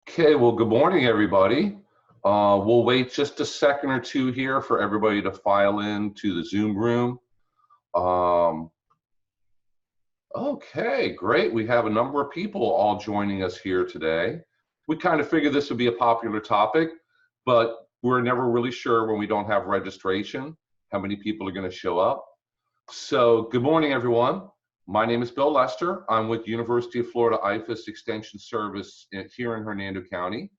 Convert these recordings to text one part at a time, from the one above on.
Okay, well, good morning, everybody. We'll wait just a second or two here for everybody to file in to the Zoom room. Um, okay, great. We have a number of people all joining us here today. We kind of figured this would be a popular topic, but we're never really sure when we don't have registration how many people are going to show up. So, good morning, everyone. My name is Bill Lester. I'm with University of Florida IFAS Extension Service here in Hernando County.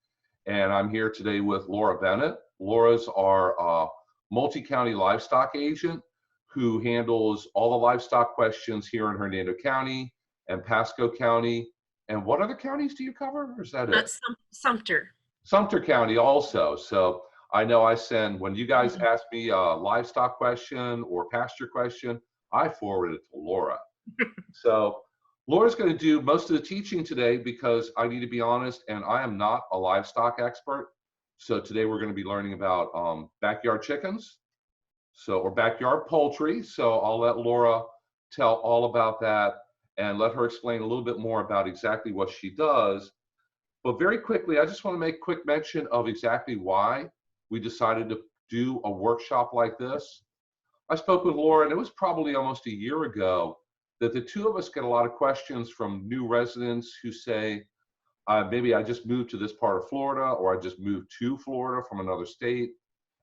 And I'm here today with Laura Bennett. Laura's our multi-county livestock agent who handles all the livestock questions here in Hernando County and Pasco County. And what other counties do you cover, or is that it? Sumter. Sumter County also. So I know I send, when you guys ask me a livestock question or pasture question, I forward it to Laura. So Laura's going to do most of the teaching today because I need to be honest, and I am not a livestock expert. So today we're going to be learning about backyard chickens, or backyard poultry. So I'll let Laura tell all about that and let her explain a little bit more about exactly what she does. But very quickly, I just want to make quick mention of exactly why we decided to do a workshop like this. I spoke with Laura, and it was probably almost a year ago that the two of us get a lot of questions from new residents who say, maybe I just moved to this part of Florida, or I just moved to Florida from another state,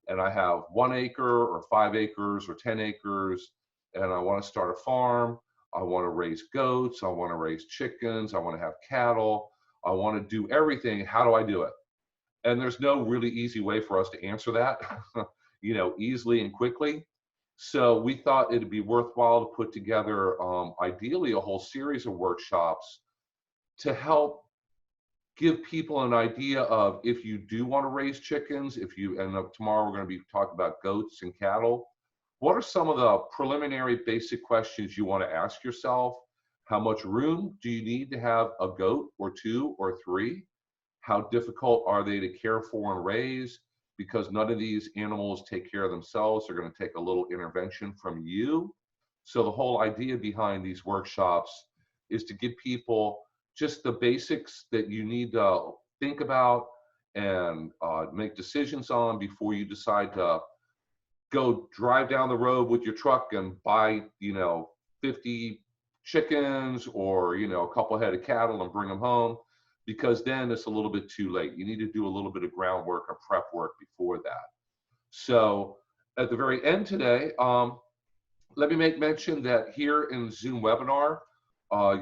and I have 1 acre or 5 acres or 10 acres, and I want to start a farm. I want to raise goats. I want to raise chickens. I want to have cattle. I want to do everything. How do I do it? And there's no really easy way for us to answer that, easily and quickly. So we thought it'd be worthwhile to put together, ideally, a whole series of workshops to help give people an idea of, if you do want to raise chickens, tomorrow we're going to be talking about goats and cattle, what are some of the preliminary basic questions you want to ask yourself? How much room do you need to have a goat or 2 or 3? How difficult are they to care for and raise? Because none of these animals take care of themselves. They're going to take a little intervention from you. So the whole idea behind these workshops is to give people just the basics that you need to think about and make decisions on before you decide to go drive down the road with your truck and buy, 50 chickens or, a couple head of cattle and bring them home, because then it's a little bit too late. You need to do a little bit of groundwork or prep work before that. So at the very end today, let me make mention that here in Zoom webinar,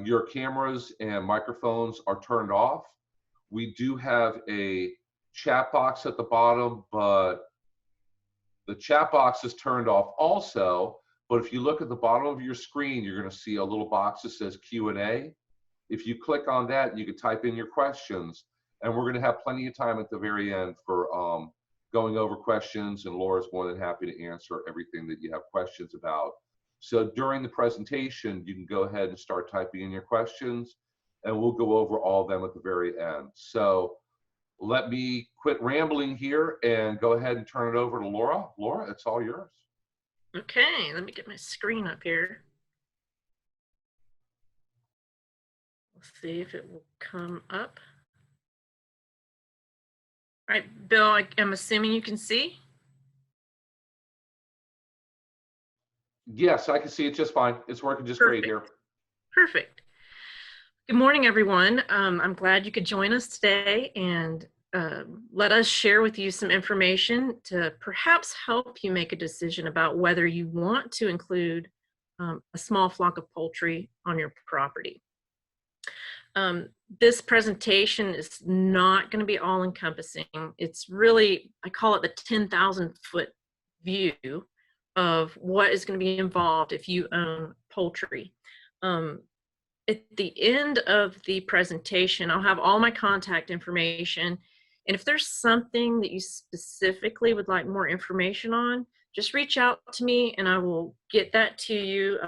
your cameras and microphones are turned off. We do have a chat box at the bottom, but the chat box is turned off also. But if you look at the bottom of your screen, you're going to see a little box that says Q&A. If you click on that, you can type in your questions, and we're going to have plenty of time at the very end for going over questions, and Laura's more than happy to answer everything that you have questions about. So during the presentation, you can go ahead and start typing in your questions, and we'll go over all of them at the very end. So let me quit rambling here and go ahead and turn it over to Laura. Laura, it's all yours. Okay, let me get my screen up here. Let's see if it will come up. All right, Bill, I'm assuming you can see? Yes, I can see it just fine. It's working just great here. Perfect. Good morning, everyone. I'm glad you could join us today and let us share with you some information to perhaps help you make a decision about whether you want to include a small flock of poultry on your property. This presentation is not going to be all-encompassing. It's really, I call it the 10,000-foot view of what is going to be involved if you own poultry. At the end of the presentation, I'll have all my contact information. And if there's something that you specifically would like more information on, just reach out to me and I will get that to you.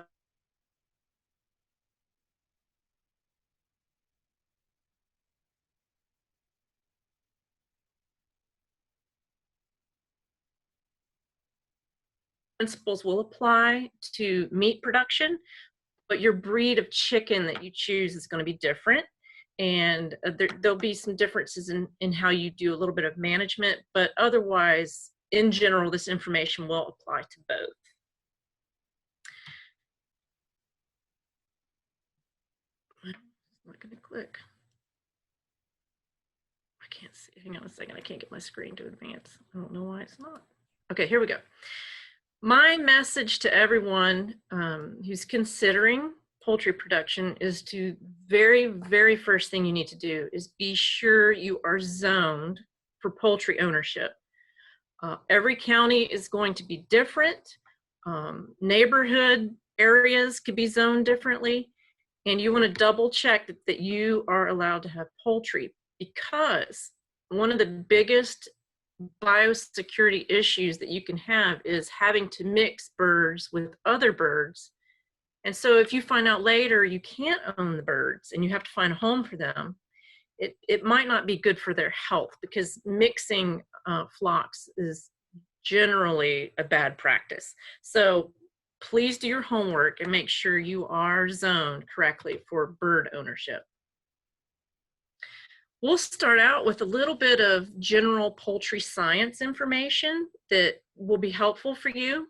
Principles will apply to meat production, but your breed of chicken that you choose is going to be different. And there'll be some differences in how you do a little bit of management, but otherwise, in general, this information will apply to both. I'm not going to click. I can't see. Hang on a second. I can't get my screen to advance. I don't know why it's not. Okay, here we go. My message to everyone who's considering poultry production is to very first thing you need to do is be sure you are zoned for poultry ownership. Every county is going to be different. Neighborhood areas could be zoned differently, and you want to double check that you are allowed to have poultry, because one of the biggest biosecurity issues that you can have is having to mix birds with other birds. And so if you find out later you can't own the birds and you have to find a home for them, it might not be good for their health, because mixing flocks is generally a bad practice. So please do your homework and make sure you are zoned correctly for bird ownership. We'll start out with a little bit of general poultry science information that will be helpful for you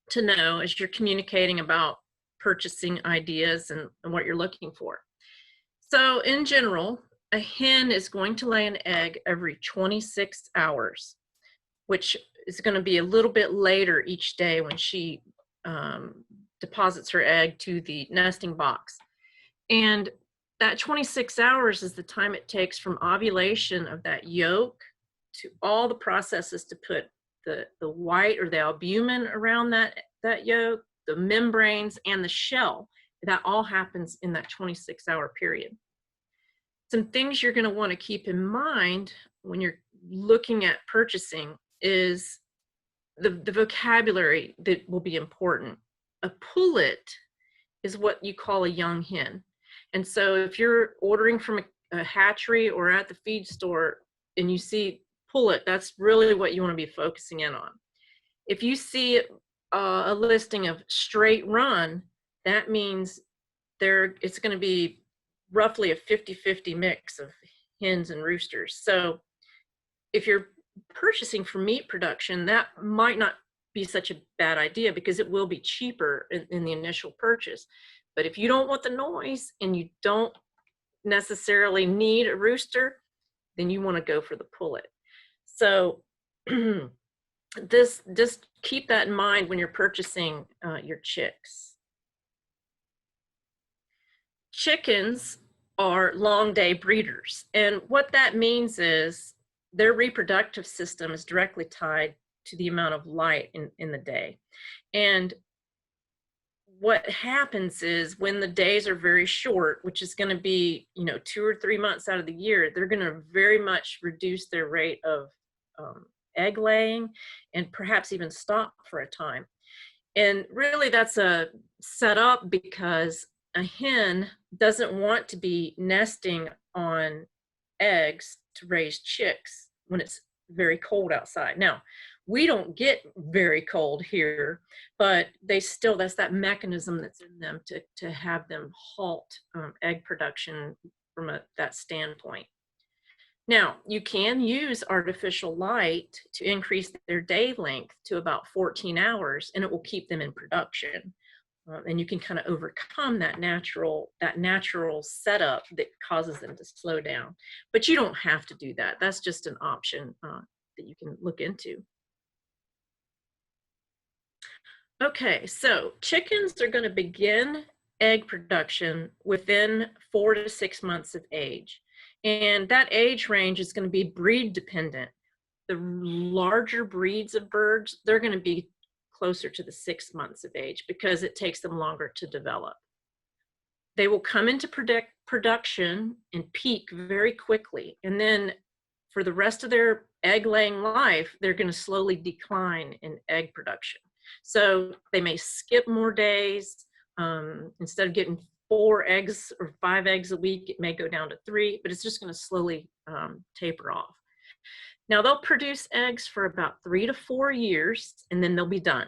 to know as you're communicating about purchasing ideas and what you're looking for. So in general, a hen is going to lay an egg every 26 hours, which is going to be a little bit later each day when she deposits her egg to the nesting box. And that 26 hours is the time it takes from ovulation of that yolk to all the processes to put the white or the albumin around that yolk, the membranes, and the shell. That all happens in that 26-hour period. Some things you're going to want to keep in mind when you're looking at purchasing is the vocabulary that will be important. A pullet is what you call a young hen. And so if you're ordering from a hatchery or at the feed store and you see pullet, that's really what you want to be focusing in on. If you see a listing of straight run, that means it's going to be roughly a 50-50 mix of hens and roosters. So if you're purchasing for meat production, that might not be such a bad idea, because it will be cheaper in the initial purchase. But if you don't want the noise and you don't necessarily need a rooster, then you want to go for the pullet. So just keep that in mind when you're purchasing your chicks. Chickens are long day breeders. And what that means is their reproductive system is directly tied to the amount of light in the day. And what happens is when the days are very short, which is going to be 2 or 3 months out of the year, they're going to very much reduce their rate of egg laying and perhaps even stop for a time. And really that's a setup because a hen doesn't want to be nesting on eggs to raise chicks when it's very cold outside. Now, we don't get very cold here, but that's that mechanism that's in them to have them halt egg production from that standpoint. Now, you can use artificial light to increase their day length to about 14 hours, and it will keep them in production. And you can kind of overcome that natural setup that causes them to slow down. But you don't have to do that. That's just an option that you can look into. Okay, so chickens are going to begin egg production within 4 to 6 months of age. And that age range is going to be breed dependent. The larger breeds of birds, they're going to be closer to the 6 months of age because it takes them longer to develop. They will come into production and peak very quickly. And then for the rest of their egg laying life, they're going to slowly decline in egg production. So they may skip more days. Instead of getting 4 eggs or 5 eggs a week, it may go down to 3, but it's just going to slowly taper off. Now they'll produce eggs for about 3 to 4 years, and then they'll be done.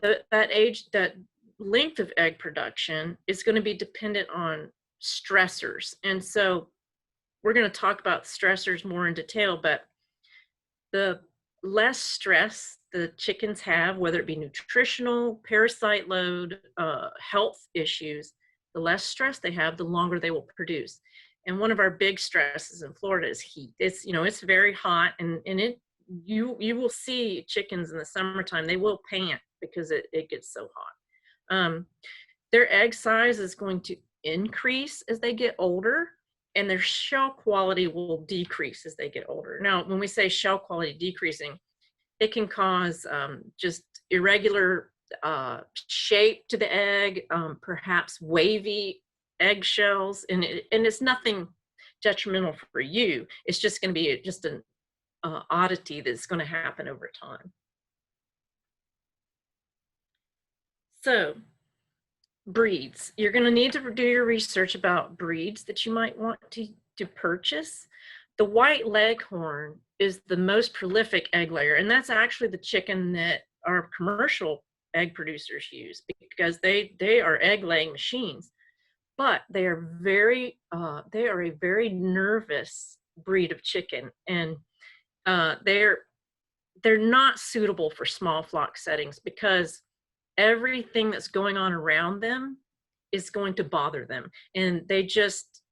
That length of egg production is going to be dependent on stressors. And so we're going to talk about stressors more in detail, but the less stress the chickens have, whether it be nutritional, parasite load, health issues, the less stress they have, the longer they will produce. And one of our big stresses in Florida is heat. It's, you know, it's very hot, and you will see chickens in the summertime, they will pant because it gets so hot. Their egg size is going to increase as they get older, and their shell quality will decrease as they get older. Now, when we say shell quality decreasing, it can cause just irregular shape to the egg, perhaps wavy eggshells, and it's nothing detrimental for you. It's just going to be just an oddity that's going to happen over time. So, breeds. You're going to need to do your research about breeds that you might want to purchase. The white leghorn is the most prolific egg layer, and that's actually the chicken that our commercial egg producers use because they are egg laying machines. But they are a very nervous breed of chicken, and they're not suitable for small flock settings because everything that's going on around them is going to bother them, and they just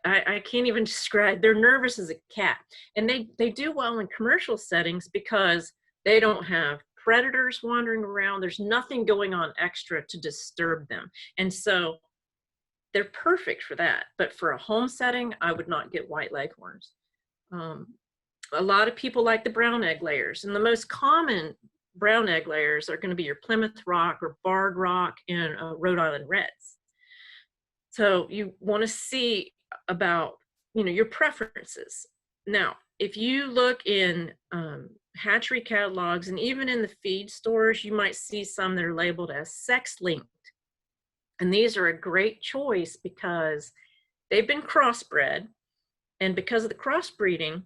I can't even describe. They're nervous as a cat, and they do well in commercial settings because they don't have predators wandering around. There's nothing going on extra to disturb them, and so they're perfect for that. But for a home setting, I would not get white leghorns. A lot of people like the brown egg layers, and the most common brown egg layers are going to be your Plymouth Rock or Barred Rock and Rhode Island Reds. So you want to see about, you know, your preferences. Now, if you look in hatchery catalogs and even in the feed stores, you might see some that are labeled as sex linked. And these are a great choice because they've been crossbred, and because of the crossbreeding,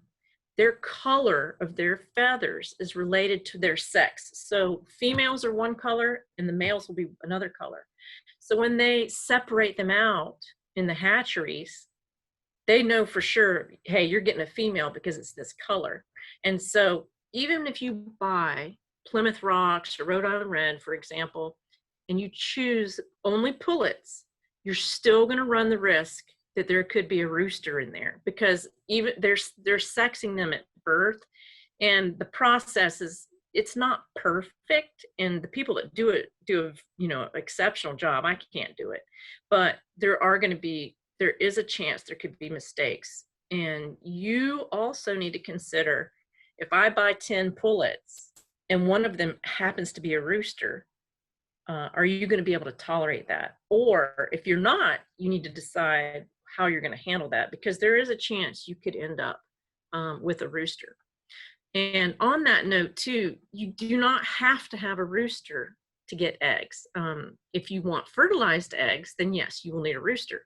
their color of their feathers is related to their sex. So females are one color and the males will be another color. So when they separate them out in the hatcheries, they know for sure, hey, you're getting a female because it's this color. And so even if you buy Plymouth Rocks or Rhode Island Red, for example, and you choose only pullets, you're still going to run the risk that there could be a rooster in there because even they're sexing them at birth, and the process is, it's not perfect, and the people that do it do a, you know, exceptional job. I can't do it, but there is a chance there could be mistakes. And you also need to consider, if I buy 10 pullets and one of them happens to be a rooster, are you going to be able to tolerate that? Or if you're not, you need to decide how you're going to handle that, because there is a chance you could end up with a rooster. And on that note too, you do not have to have a rooster to get eggs. If you want fertilized eggs, then yes, you will need a rooster.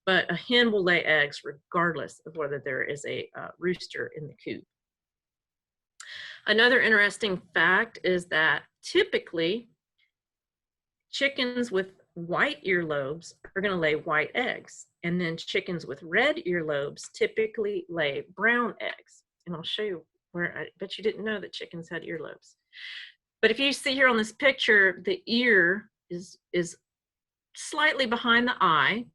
But a hen will lay eggs regardless of whether there is a rooster in the coop. Another interesting fact is that typically chickens with white earlobes are going to lay white eggs, and then chickens with red earlobes typically lay brown eggs. And I'll show you where, I bet you didn't know that chickens had earlobes. But if you see here on this picture, the ear is slightly behind the eye,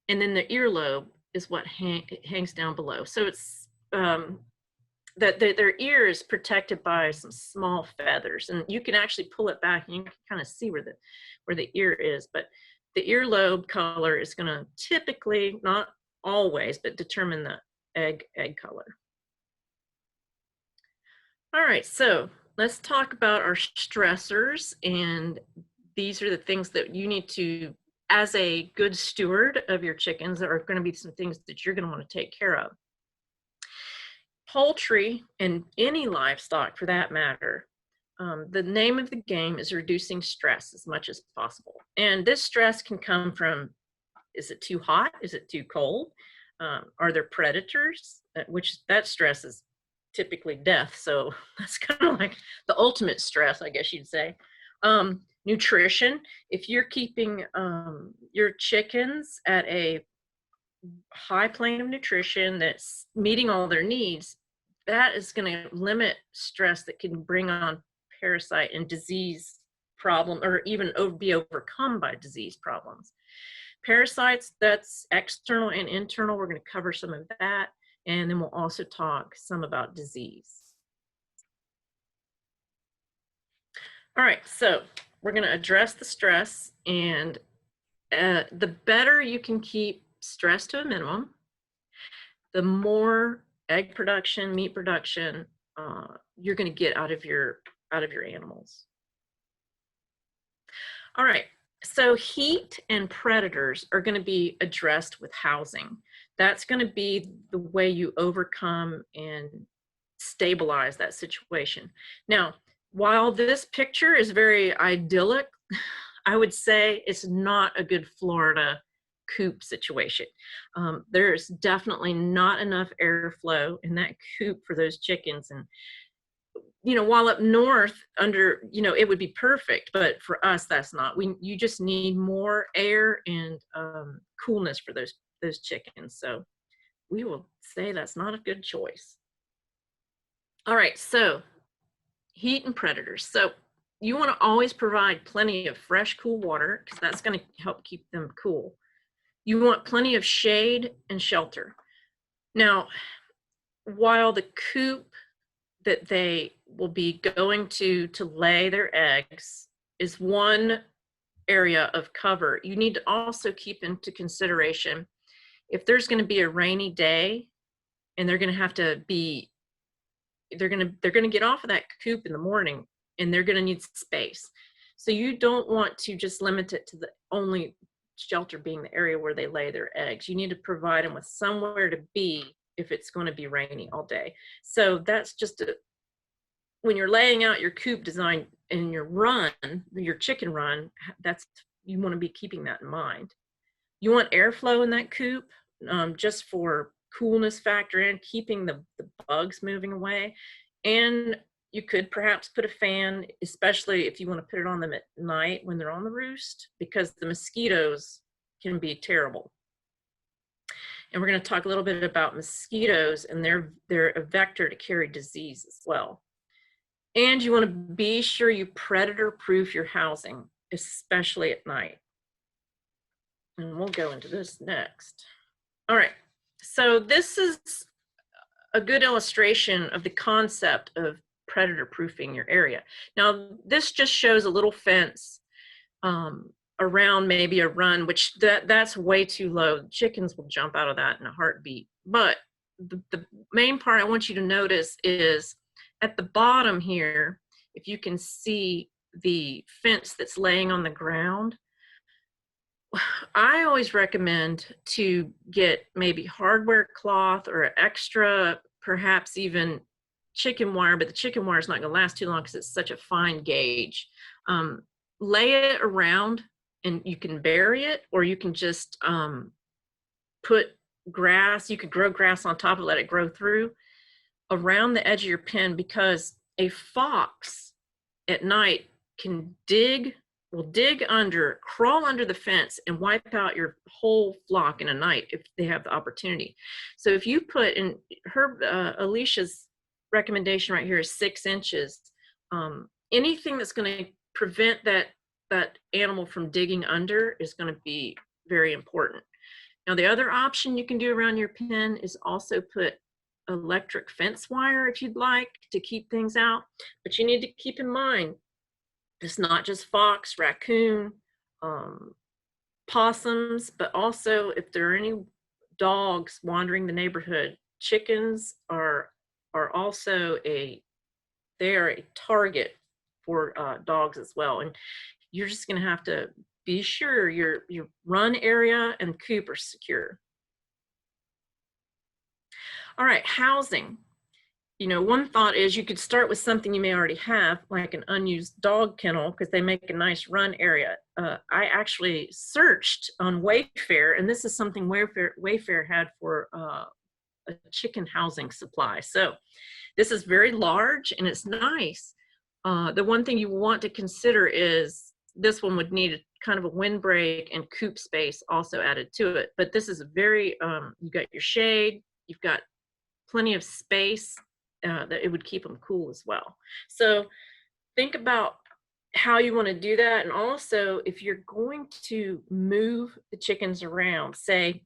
and then the earlobe is what hangs down below. So it's that their ear is protected by some small feathers, and you can actually pull it back and you can kind of see where the ear is. But the earlobe color is going to typically, not always, but determine the egg color. All right, so let's talk about our stressors, and these are the things that you need to, as a good steward of your chickens, are going to be some things that you're going to want to take care of. Poultry, and any livestock for that matter, the name of the game is reducing stress as much as possible. And this stress can come from, is it too hot? Is it too cold? Are there predators? Which that stress is typically death. So that's kind of like the ultimate stress, I guess you'd say. Nutrition, if you're keeping your chickens at a high plane of nutrition that's meeting all their needs, that is going to limit stress that can bring on parasite and disease problem, or even be overcome by disease problems. Parasites, that's external and internal. We're going to cover some of that, and then we'll also talk some about disease. All right, so we're going to address the stress, and the better you can keep stress to a minimum, the more egg production, meat production you're going to get out of your animals. All right, so heat and predators are going to be addressed with housing. That's going to be the way you overcome and stabilize that situation. Now, while this picture is very idyllic, I would say it's not a good Florida coop situation. There's definitely not enough airflow in that coop for those chickens. And, you know, while up north under, you know, it would be perfect, but for us, that's not. You just need more air and coolness for those chickens. So we will say that's not a good choice. All right, so heat and predators. So you want to always provide plenty of fresh, cool water, because that's going to help keep them cool. You want plenty of shade and shelter. Now, while the coop that they will be going to lay their eggs is one area of cover, you need to also keep into consideration if there's going to be a rainy day and they're going to have to be, they're going to get off of that coop in the morning and they're going to need space. So you don't want to just limit it to the only shelter being the area where they lay their eggs. You need to provide them with somewhere to be if it's going to be rainy all day. So that's just when you're laying out your coop design and your run, your chicken run, you want to be keeping that in mind. You want airflow in that coop, just for coolness factor in, keeping the bugs moving away. And you could perhaps put a fan, especially if you want to put it on them at night when they're on the roost, because the mosquitoes can be terrible. And we're going to talk a little bit about mosquitoes, and they're a vector to carry disease as well. And you want to be sure you predator-proof your housing, especially at night. And we'll go into this next. All right, so this is a good illustration of the concept of predator proofing your area. Now, this just shows a little fence around maybe a run, which that's way too low. Chickens will jump out of that in a heartbeat. But the main part I want you to notice is at the bottom here, if you can see the fence that's laying on the ground, I always recommend to get maybe hardware cloth or extra, perhaps even chicken wire, but the chicken wire is not going to last too long because it's such a fine gauge. Lay it around, and you can bury it, or you can just put grass. You could grow grass on top of it, let it grow through around the edge of your pen, because a fox at night will dig under, crawl under the fence, and wipe out your whole flock in a night if they have the opportunity. So if you put in Alicia's recommendation right here is 6 inches, anything that's going to prevent that animal from digging under is going to be very important. Now, the other option you can do around your pen is also put electric fence wire if you'd like to keep things out, but you need to keep in mind it's not just fox, raccoon, possums, but also if there are any dogs wandering the neighborhood, chickens are also a target for dogs as well. And you're just going to have to be sure your run area and coop are secure. All right, housing. You know, one thought is you could start with something you may already have, like an unused dog kennel, because they make a nice run area. I actually searched on Wayfair, and this is something Wayfair had for a chicken housing supply. So this is very large and it's nice. The one thing you want to consider is this one would need a kind of a windbreak and coop space also added to it. But this is a very, you got your shade, you've got plenty of space that it would keep them cool as well. So think about how you want to do that. And also, if you're going to move the chickens around, say,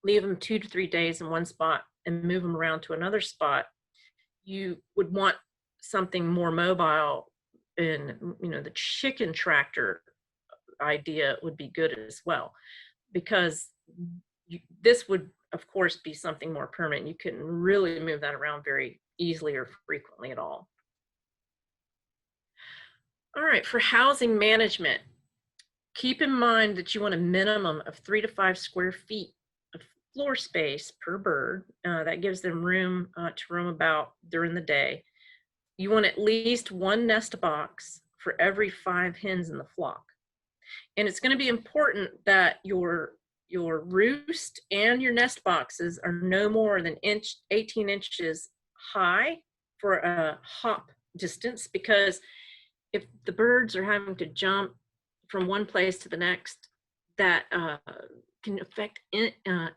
leave them 2 to 3 days in one spot and move them around to another spot, you would want something more mobile. And, the chicken tractor idea would be good as well, because this would, of course, be something more permanent. You couldn't really move that around very easily or frequently at all. All right, for housing management, keep in mind that you want a minimum of 3 to 5 square feet of floor space per bird. That gives them room to roam about during the day. You want at least 1 nest box for every 5 hens in the flock. And it's going to be important that your roost and your nest boxes are no more than 18 inches high for a hop distance, because if the birds are having to jump from one place to the next, that can affect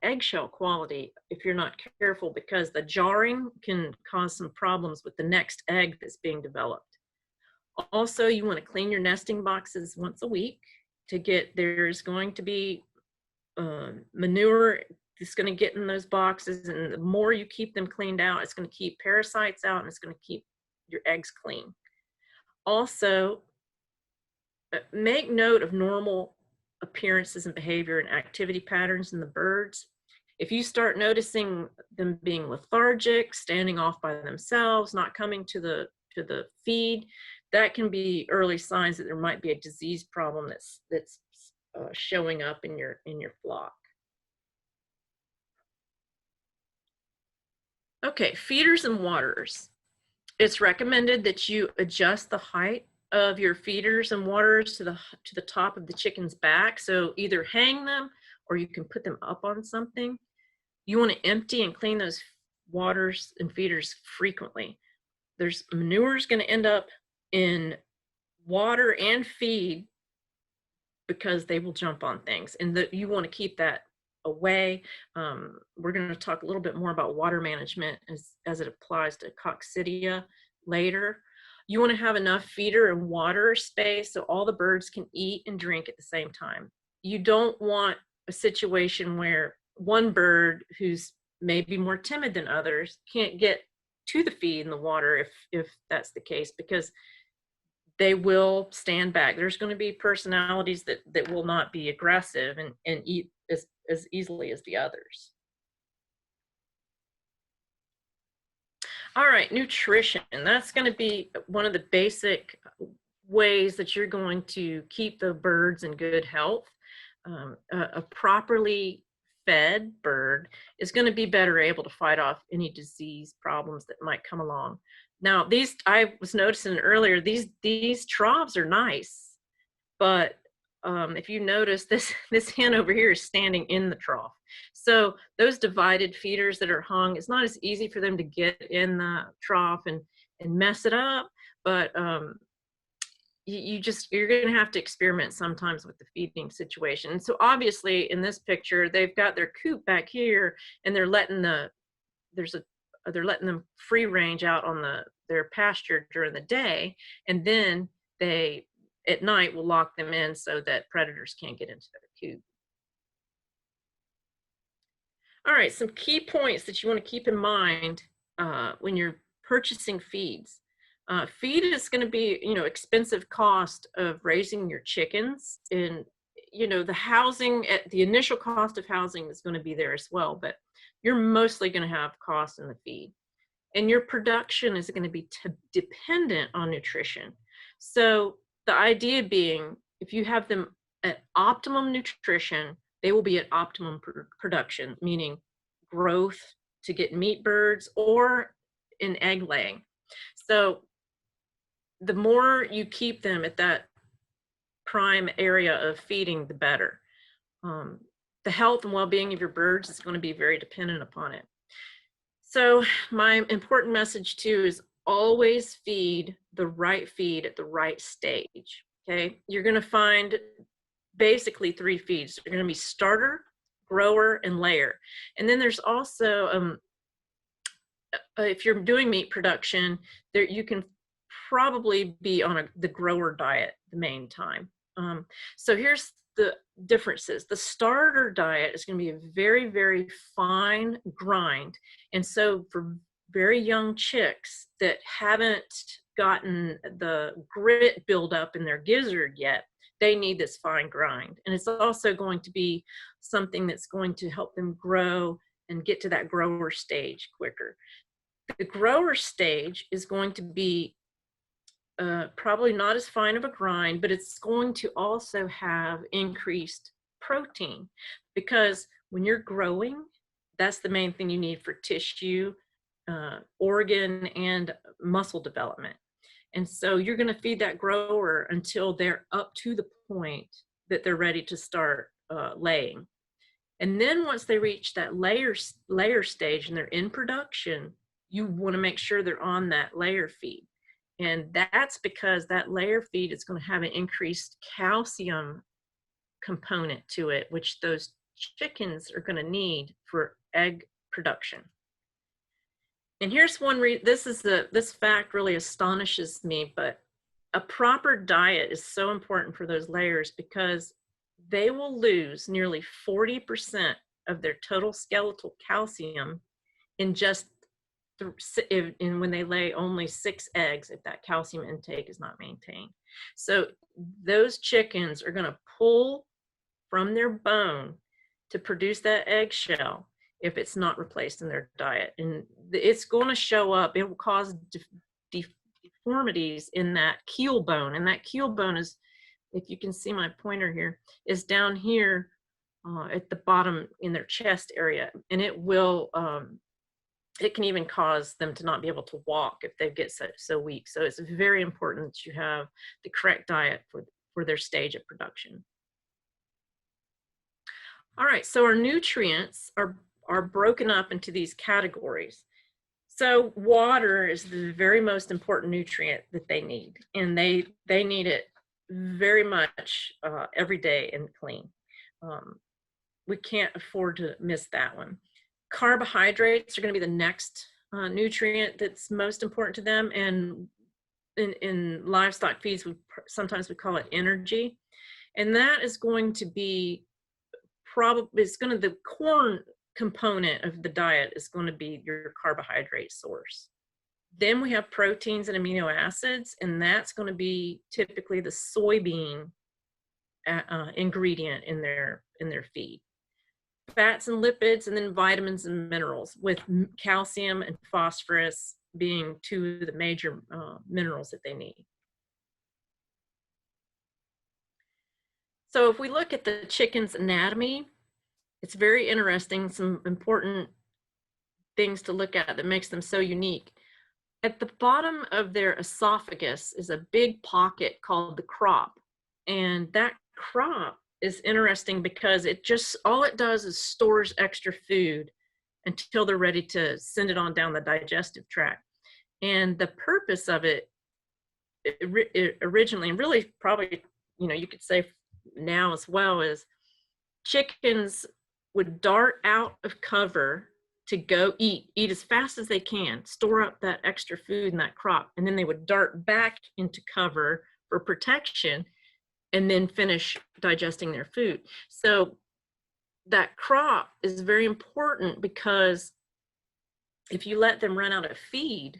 eggshell quality if you're not careful, because the jarring can cause some problems with the next egg that's being developed. Also, you want to clean your nesting boxes once a week to get, there's going to be manure that's going to get in those boxes, and the more you keep them cleaned out, it's going to keep parasites out and it's going to keep your eggs clean. Also, make note of normal appearances and behavior and activity patterns in the birds. If you start noticing them being lethargic, standing off by themselves, not coming to the feed, that can be early signs that there might be a disease problem that's showing up in your flock. Okay, feeders and waterers. It's recommended that you adjust the height of your feeders and waterers to the top of the chicken's back. So either hang them or you can put them up on something. You want to empty and clean those waters and feeders frequently. There's manure is going to end up in water and feed because they will jump on things, and you want to keep that away. We're going to talk a little bit more about water management as it applies to coccidia later. You want to have enough feeder and water space so all the birds can eat and drink at the same time. You don't want a situation where one bird who's maybe more timid than others can't get to the feed and the water if that's the case, because they will stand back. There's going to be personalities that will not be aggressive and eat as easily as the others. All right, nutrition. That's going to be one of the basic ways that you're going to keep the birds in good health. A properly fed bird is going to be better able to fight off any disease problems that might come along. Now, these, I was noticing earlier, these troughs are nice, but if you notice, this hen over here is standing in the trough. So those divided feeders that are hung, it's not as easy for them to get in the trough and mess it up, but you're going to have to experiment sometimes with the feeding situation. And so obviously in this picture, they've got their coop back here, and they're letting them free range out on their pasture during the day, and then they at night will lock them in so that predators can't get into their coop. All right, some key points that you want to keep in mind when you're purchasing feeds. Feed is going to be, expensive cost of raising your chickens, and the housing, the initial cost of housing is going to be there as well, but you're mostly going to have costs in the feed, and your production is going to be dependent on nutrition. So the idea being, if you have them at optimum nutrition, they will be at optimum production, meaning growth to get meat birds or in egg laying. So the more you keep them at that prime area of feeding, the better. The health and well-being of your birds is going to be very dependent upon it. So my important message too is always feed the right feed at the right stage. Okay, you're going to find basically 3 feeds. They're going to be starter, grower, and layer. And then there's also, if you're doing meat production, there you can probably be on the grower diet the main time. So here's the differences. The starter diet is going to be a very, very fine grind. And so for very young chicks that haven't gotten the grit buildup in their gizzard yet, they need this fine grind. And it's also going to be something that's going to help them grow and get to that grower stage quicker. The grower stage is going to be probably not as fine of a grind, but it's going to also have increased protein, because when you're growing, that's the main thing you need for tissue, organ, and muscle development. And so you're going to feed that grower until they're up to the point that they're ready to start laying. And then once they reach that layer stage and they're in production, you want to make sure they're on that layer feed. And that's because that layer feed is going to have an increased calcium component to it, which those chickens are going to need for egg production. And here's one this fact really astonishes me, but a proper diet is so important for those layers, because they will lose nearly 40% of their total skeletal calcium in just when they lay only 6 eggs, if that calcium intake is not maintained. So those chickens are going to pull from their bone to produce that eggshell if it's not replaced in their diet. And it's going to show up. It will cause deformities in that keel bone. And that keel bone is, if you can see my pointer here, is down here at the bottom in their chest area. And it will, it can even cause them to not be able to walk if they get so weak. So it's very important that you have the correct diet for their stage of production. All right, so our nutrients are broken up into these categories. So water is the very most important nutrient that they need, and they need it very much every day and clean. We can't afford to miss that one. Carbohydrates are going to be the next nutrient that's most important to them, and in livestock feeds, sometimes we call it energy, and that is going to be the corn component of the diet is going to be your carbohydrate source. Then we have proteins and amino acids, and that's going to be typically the soybean ingredient in their feed. Fats and lipids, and then vitamins and minerals, with calcium and phosphorus being 2 of the major minerals that they need. So if we look at the chicken's anatomy, it's very interesting, some important things to look at that makes them so unique. At the bottom of their esophagus is a big pocket called the crop. And that crop is interesting because all it does is stores extra food until they're ready to send it on down the digestive tract. And the purpose of it originally, and really probably, you could say now as well, is chickens would dart out of cover to go eat as fast as they can, store up that extra food in that crop, and then they would dart back into cover for protection and then finish digesting their food. So that crop is very important, because if you let them run out of feed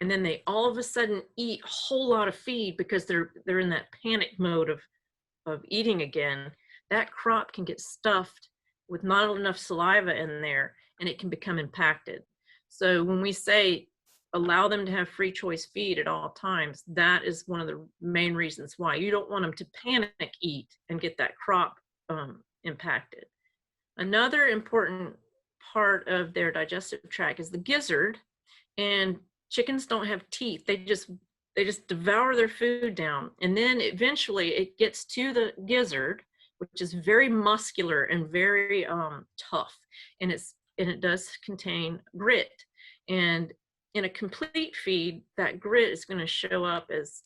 and then they all of a sudden eat a whole lot of feed because they're in that panic mode of eating again, that crop can get stuffed with not enough saliva in there, and it can become impacted. So when we say allow them to have free choice feed at all times, that is one of the main reasons why. You don't want them to panic eat and get that crop impacted. Another important part of their digestive tract is the gizzard, and chickens don't have teeth. They just devour their food down, and then eventually it gets to the gizzard, which is very muscular and very tough, and it does contain grit. And in a complete feed, that grit is going to show up as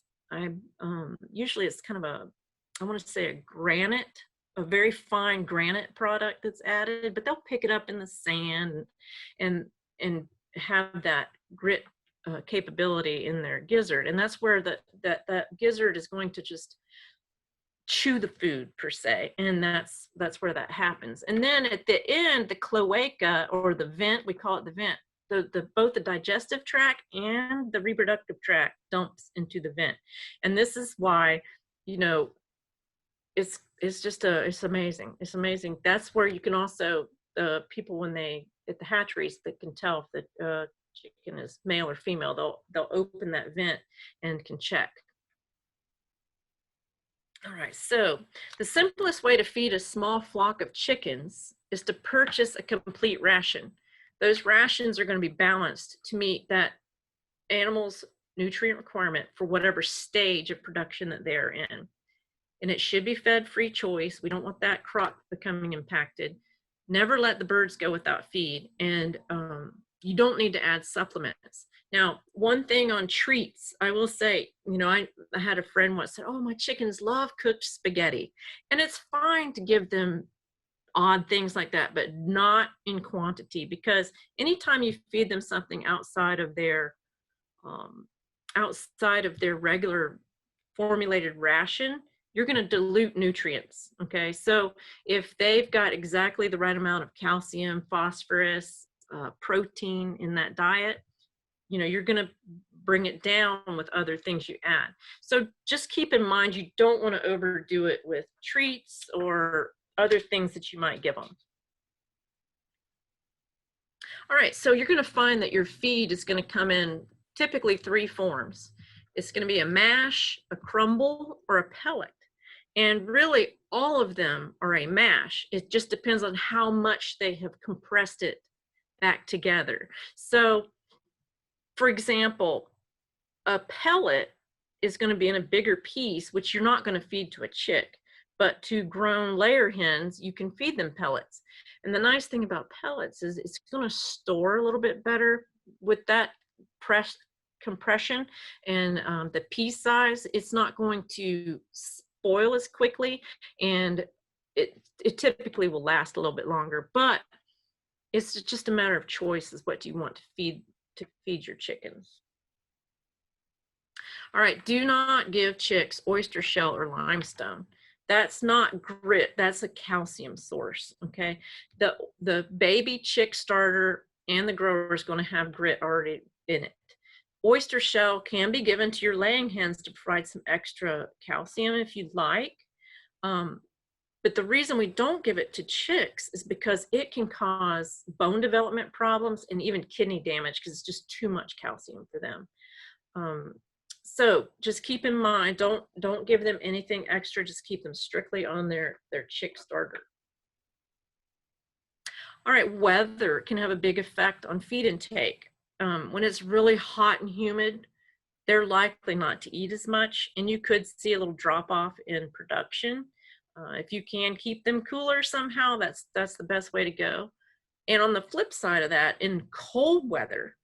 usually it's kind of I want to say a very fine granite product that's added, but they'll pick it up in the sand and and have that grit capability in their gizzard, and that's where that gizzard is going to just chew the food per se, and that's where that happens. And then at the end, the cloaca, or the vent, we call it the vent, the both the digestive tract and the reproductive tract dumps into the vent. And this is why, you know, it's amazing. It's amazing. That's where you can also, people when they at the hatcheries, that can tell if the chicken is male or female, they'll open that vent and can check. All right, so the simplest way to feed a small flock of chickens is to purchase a complete ration. Those rations are going to be balanced to meet that animal's nutrient requirement for whatever stage of production that they're in. And it should be fed free choice. We don't want that crop becoming impacted. Never let the birds go without feed. And you don't need to add supplements. Now, one thing on treats, I will say, you know, I had a friend once said, oh, my chickens love cooked spaghetti. And it's fine to give them odd things like that, but not in quantity, because anytime you feed them something outside of their regular formulated ration, you're going to dilute nutrients. Okay, so if they've got exactly the right amount of calcium, phosphorus, protein in that diet, you know, you're going to bring it down with other things you add. So just keep in mind, you don't want to overdo it with treats or other things that you might give them. All right, so you're going to find that your feed is going to come in typically 3 forms. It's going to be a mash, a crumble, or a pellet. And really, all of them are a mash. It just depends on how much they have compressed it back together. So, for example, a pellet is going to be in a bigger piece, which you're not going to feed to a chick. But to grown layer hens, you can feed them pellets. And the nice thing about pellets is it's going to store a little bit better with that compression and the piece size. It's not going to spoil as quickly, and it typically will last a little bit longer. But it's just a matter of choice, is what do you want to feed your chickens. All right, do not give chicks oyster shell or limestone. That's not grit, that's a calcium source, okay? The baby chick starter and the grower is going to have grit already in it. Oyster shell can be given to your laying hens to provide some extra calcium if you'd like. But the reason we don't give it to chicks is because it can cause bone development problems and even kidney damage, because it's just too much calcium for them. So just keep in mind, don't give them anything extra. Just keep them strictly on their chick starter. All right, weather can have a big effect on feed intake. When it's really hot and humid, they're likely not to eat as much, and you could see a little drop off in production. If you can keep them cooler somehow, that's the best way to go. And on the flip side of that, in cold weather,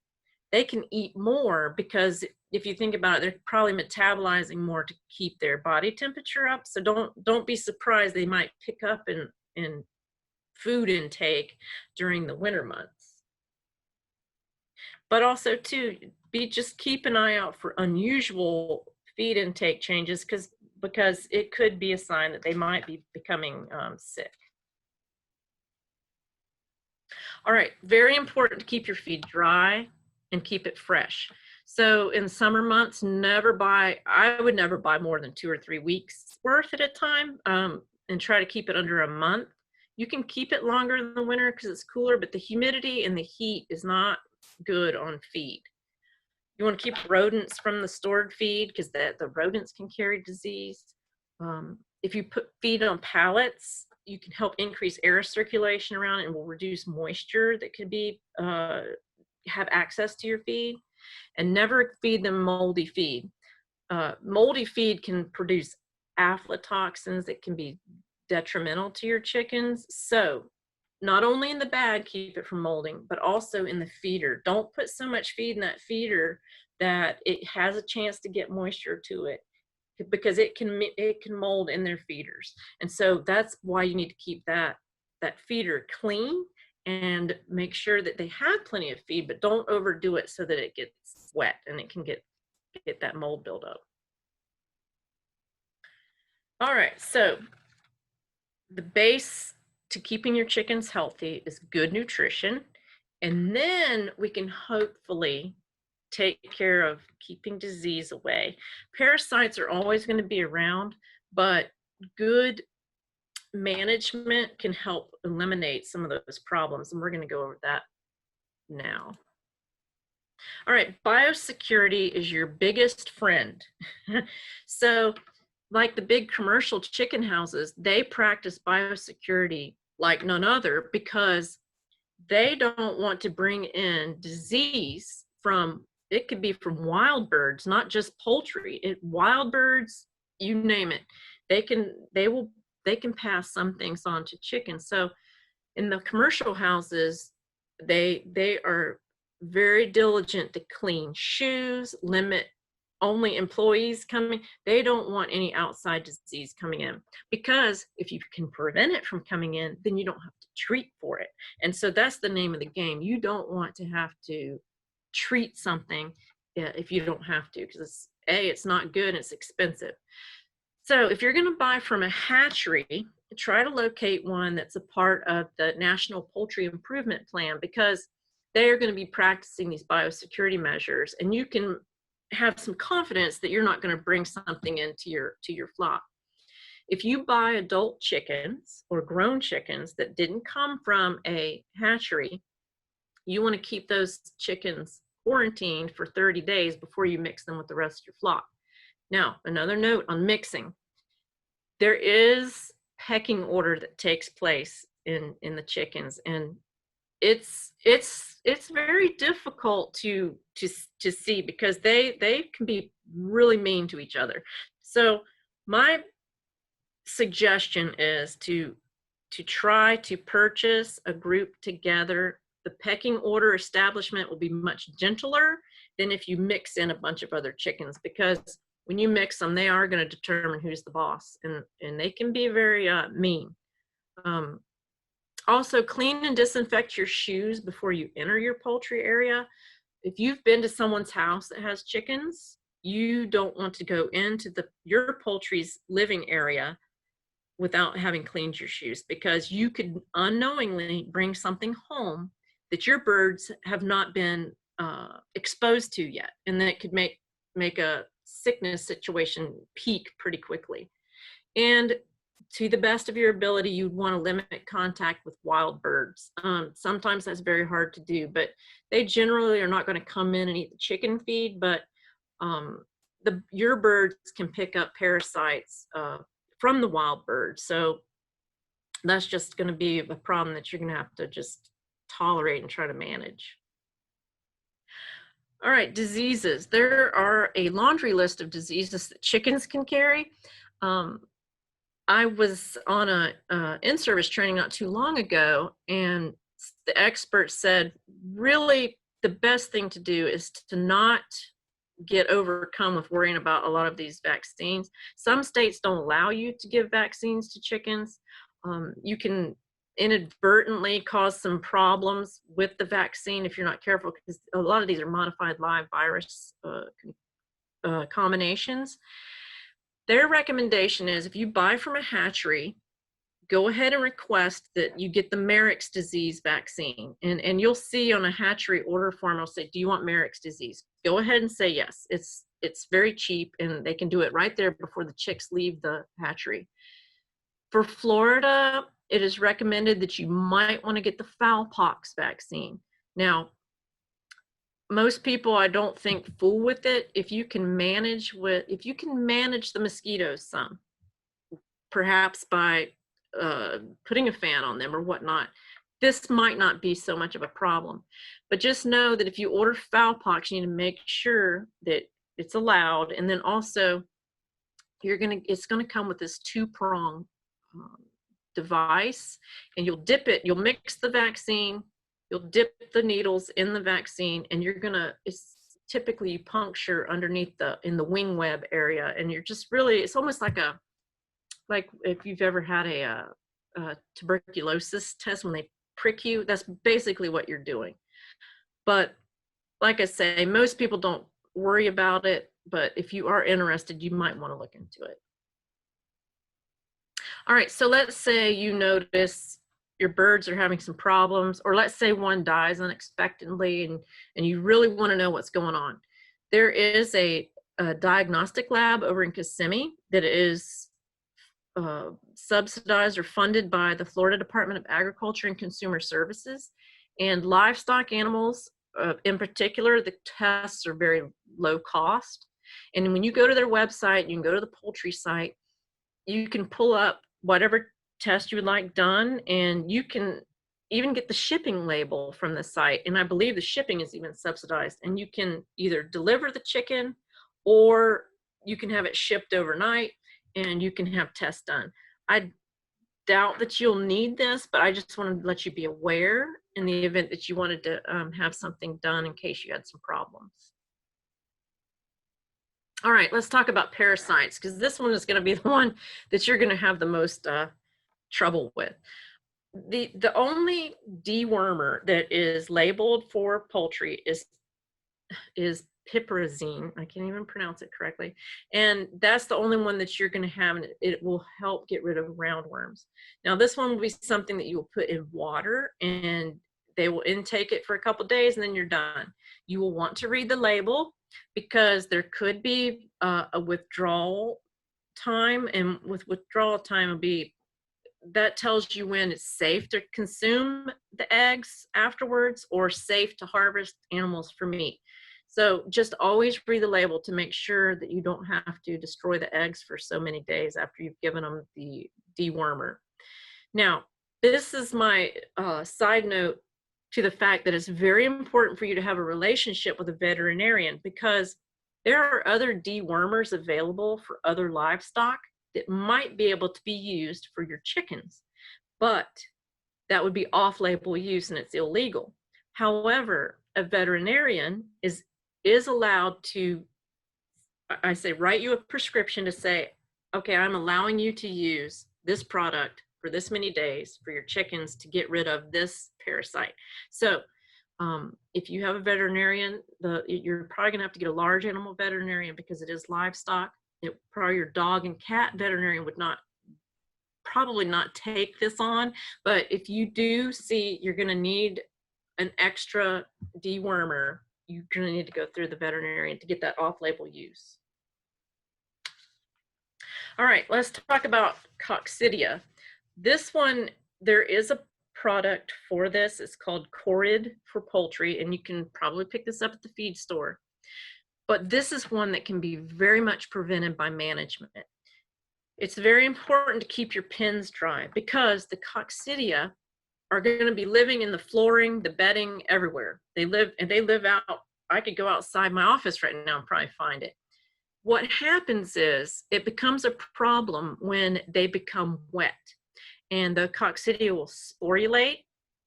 they can eat more, because if you think about it, they're probably metabolizing more to keep their body temperature up. So don't be surprised they might pick up in food intake during the winter months. But also too, just keep an eye out for unusual feed intake changes, because it could be a sign that they might be becoming sick. All right, very important to keep your feed dry and keep it fresh. So in summer months, I would never buy more than 2 or 3 weeks worth at a time, and try to keep it under a month. You can keep it longer in the winter because it's cooler, but the humidity and the heat is not good on feed. You want to keep rodents from the stored feed, because the rodents can carry disease. If you put feed on pallets, you can help increase air circulation around it and will reduce moisture that could be have access to your feed. And never feed them moldy feed. Moldy feed can produce aflatoxins that can be detrimental to your chickens. So not only in the bag, keep it from molding, but also in the feeder. Don't put so much feed in that feeder that it has a chance to get moisture to it. because it can mold in their feeders. And so that's why you need to keep that feeder clean and make sure that they have plenty of feed, but don't overdo it so that it gets wet and it can get that mold buildup. All right, so the base to keeping your chickens healthy is good nutrition, and then we can hopefully take care of keeping disease away. Parasites are always going to be around, but good management can help eliminate some of those problems, and we're going to go over that now. All right, biosecurity is your biggest friend. So like the big commercial chicken houses, they practice biosecurity like none other because they don't want to bring in disease from, it could be from wild birds, not just poultry. Wild birds, you name it, they can pass some things on to chickens. So in the commercial houses, they are very diligent to clean shoes, limit only employees coming. They don't want any outside disease coming in, because if you can prevent it from coming in, then you don't have to treat for it. And so that's the name of the game. You don't want to have to treat something if you don't have to, because it's not good and it's expensive. So if you're going to buy from a hatchery, try to locate one that's a part of the National Poultry Improvement Plan, because they are going to be practicing these biosecurity measures, and you can have some confidence that you're not going to bring something into your flock. If you buy adult chickens or grown chickens that didn't come from a hatchery, you want to keep those chickens quarantined for 30 days before you mix them with the rest of your flock. Now, another note on mixing. There is pecking order that takes place in the chickens, and it's very difficult to see, because they can be really mean to each other. So my suggestion is to try to purchase a group together. The pecking order establishment will be much gentler than if you mix in a bunch of other chickens, because when you mix them, they are going to determine who's the boss, and they can be very mean. Also, clean and disinfect your shoes before you enter your poultry area. If you've been to someone's house that has chickens, you don't want to go into your poultry's living area without having cleaned your shoes, because you could unknowingly bring something home that your birds have not been exposed to yet, and that could make a sickness situation peak pretty quickly. And to the best of your ability, you'd want to limit contact with wild birds. Sometimes that's very hard to do, but they generally are not going to come in and eat the chicken feed, but your birds can pick up parasites from the wild birds. So that's just going to be a problem that you're going to have to just tolerate and try to manage. All right, diseases. There are a laundry list of diseases that chickens can carry. I was on a in-service training not too long ago, and the expert said, really, the best thing to do is to not get overcome with worrying about a lot of these vaccines. Some states don't allow you to give vaccines to chickens. You can inadvertently cause some problems with the vaccine if you're not careful, because a lot of these are modified live virus combinations. Their recommendation is, if you buy from a hatchery, go ahead and request that you get the Marek's disease vaccine. And you'll see on a hatchery order form, it'll say, do you want Marek's disease? Go ahead and say yes. It's very cheap, and they can do it right there before the chicks leave the hatchery. For Florida, it is recommended that you might want to get the fowlpox vaccine. Now, most people, I don't think, fool with it. If you can manage the mosquitoes some, perhaps by putting a fan on them or whatnot, this might not be so much of a problem. But just know that if you order fowlpox, you need to make sure that it's allowed, and then also it's gonna come with this 2-prong device, and you'll mix the vaccine, you'll dip the needles in the vaccine, and typically you puncture underneath in the wing web area, and you're just really, it's almost like if you've ever had a tuberculosis test when they prick you, that's basically what you're doing. But like I say, most people don't worry about it, but if you are interested, you might want to look into it. All right, so let's say you notice your birds are having some problems, or let's say one dies unexpectedly, and you really want to know what's going on. There is a diagnostic lab over in Kissimmee that is subsidized or funded by the Florida Department of Agriculture and Consumer Services. And livestock animals, in particular, the tests are very low cost. And when you go to their website, you can go to the poultry site, you can pull up whatever test you would like done, and you can even get the shipping label from the site. And I believe the shipping is even subsidized. And you can either deliver the chicken, or you can have it shipped overnight, and you can have tests done. I doubt that you'll need this, but I just wanted to let you be aware in the event that you wanted to have something done in case you had some problems. All right, let's talk about parasites, because this one is going to be the one that you're going to have the most trouble with. The only dewormer that is labeled for poultry is piperazine. I can't even pronounce it correctly. And that's the only one that you're going to have, and it will help get rid of roundworms. Now, this one will be something that you will put in water, and they will intake it for a couple days, and then you're done. You will want to read the label, because there could be a withdrawal time, and with withdrawal time will be, that tells you when it's safe to consume the eggs afterwards or safe to harvest animals for meat. So just always read the label to make sure that you don't have to destroy the eggs for so many days after you've given them the dewormer. Now, this is my side note to the fact that it's very important for you to have a relationship with a veterinarian, because there are other dewormers available for other livestock that might be able to be used for your chickens, but that would be off-label use and it's illegal. However, a veterinarian is allowed to, I say, write you a prescription to say, okay, I'm allowing you to use this product for this many days for your chickens to get rid of this parasite. So if you have a veterinarian, you're probably gonna have to get a large animal veterinarian because it is livestock. Probably your dog and cat veterinarian would probably not take this on, but if you do see you're gonna need an extra dewormer, you're gonna need to go through the veterinarian to get that off-label use. All right, let's talk about coccidia. This one, there is a product for this. It's called Corid for poultry, and you can probably pick this up at the feed store. But this is one that can be very much prevented by management. It's very important to keep your pens dry, because the coccidia are going to be living in the flooring, the bedding, everywhere. They live out. I could go outside my office right now and probably find it. What happens is it becomes a problem when they become wet, and the coccidia will sporulate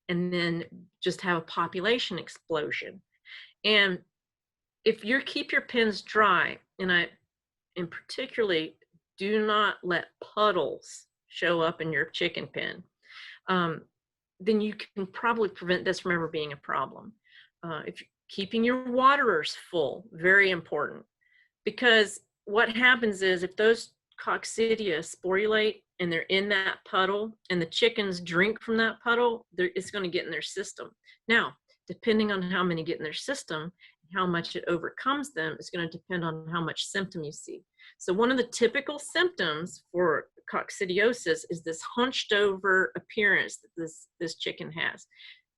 and then just have a population explosion. And if you keep your pens dry, and particularly do not let puddles show up in your chicken pen, then you can probably prevent this from ever being a problem. If you're keeping your waterers full, very important, because what happens is if those coccidia sporulate and they're in that puddle and the chickens drink from that puddle, it's going to get in their system. Now, depending on how many get in their system, how much it overcomes them is going to depend on how much symptom you see. So one of the typical symptoms for coccidiosis is this hunched over appearance that this chicken has.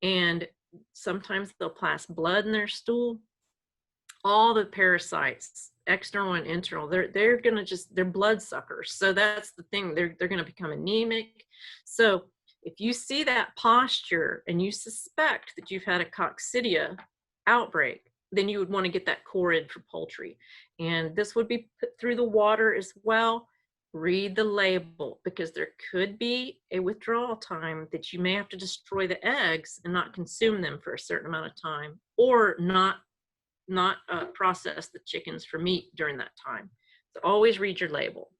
And sometimes they'll pass blood in their stool. All the parasites, external and internal, they're going to they're blood suckers. So that's the thing, they're going to become anemic. So if you see that posture and you suspect that you've had a coccidia outbreak, then you would want to get that Corid for poultry. And this would be put through the water as well. Read the label, because there could be a withdrawal time that you may have to destroy the eggs and not consume them for a certain amount of time, or not process the chickens for meat during that time. So always read your label.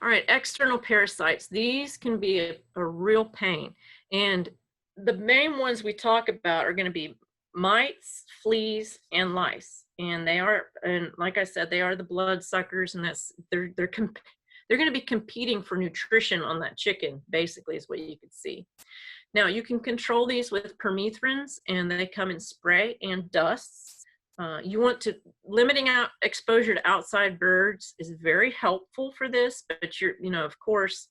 All right, external parasites. These can be a real pain. And the main ones we talk about are going to be mites, fleas, and lice. And they are, and like I said, they are the blood suckers, and they're going to be competing for nutrition on that chicken, basically, is what you can see. Now, you can control these with permethrins, and they come in spray and dusts. You want to, limiting out exposure to outside birds is very helpful for this, but of course,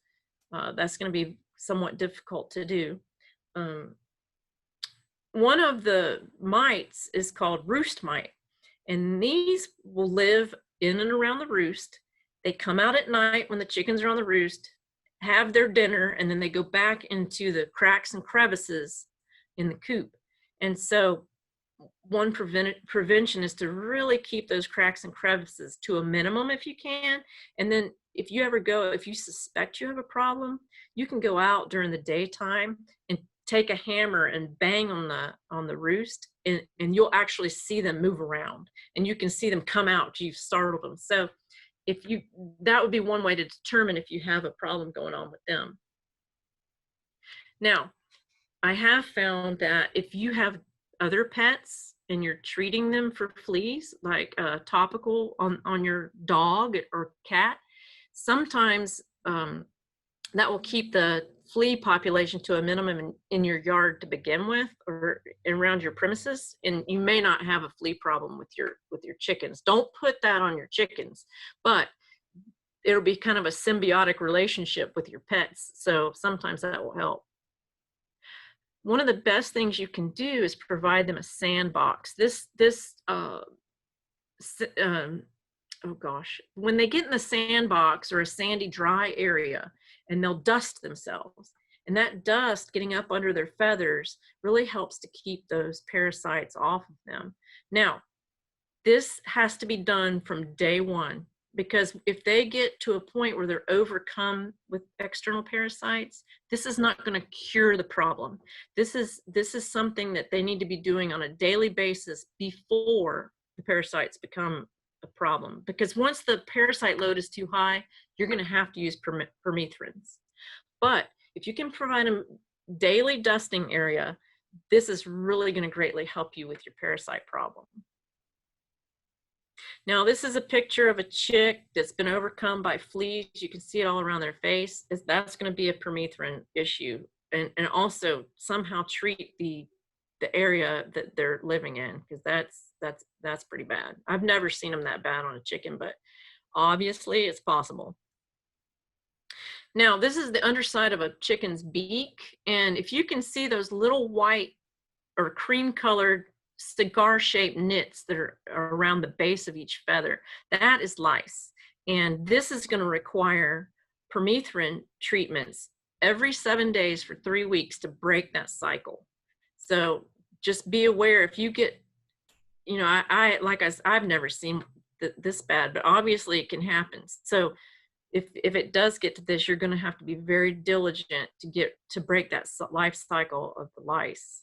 that's going to be somewhat difficult to do. One of the mites is called roost mite, and these will live in and around the roost. They come out at night when the chickens are on the roost, have their dinner, and then they go back into the cracks and crevices in the coop. And so one prevention is to really keep those cracks and crevices to a minimum if you can. And then if you suspect you have a problem, you can go out during the daytime and take a hammer and bang on the roost, and you'll actually see them move around, and you can see them come out. You've startled them. So that would be one way to determine if you have a problem going on with them. Now, I have found that if you have other pets and you're treating them for fleas, like topical on your dog or cat, sometimes that will keep the flea population to a minimum in your yard to begin with, or around your premises, and you may not have a flea problem with your chickens. Don't put that on your chickens, but it'll be kind of a symbiotic relationship with your pets, so sometimes that will help. One of the best things you can do is provide them a sandbox. When they get in the sandbox or a sandy, dry area, and they'll dust themselves, and that dust getting up under their feathers really helps to keep those parasites off of them. Now, this has to be done from day one, because if they get to a point where they're overcome with external parasites, this is not going to cure the problem. This is something that they need to be doing on a daily basis before the parasites become a problem. Because once the parasite load is too high, you're going to have to use permethrins. But if you can provide them daily dusting area, this is really going to greatly help you with your parasite problem. Now, this is a picture of a chick that's been overcome by fleas. You can see it all around their face. That's going to be a permethrin issue, and also somehow treat the area that they're living in, because that's pretty bad. I've never seen them that bad on a chicken, but obviously it's possible. Now, this is the underside of a chicken's beak, and if you can see those little white or cream-colored cigar-shaped nits that are around the base of each feather, that is lice. And this is going to require permethrin treatments every 7 days for 3 weeks to break that cycle. So just be aware if you get, I've never seen this bad, but obviously it can happen. So if it does get to this, you're going to have to be very diligent to break that life cycle of the lice.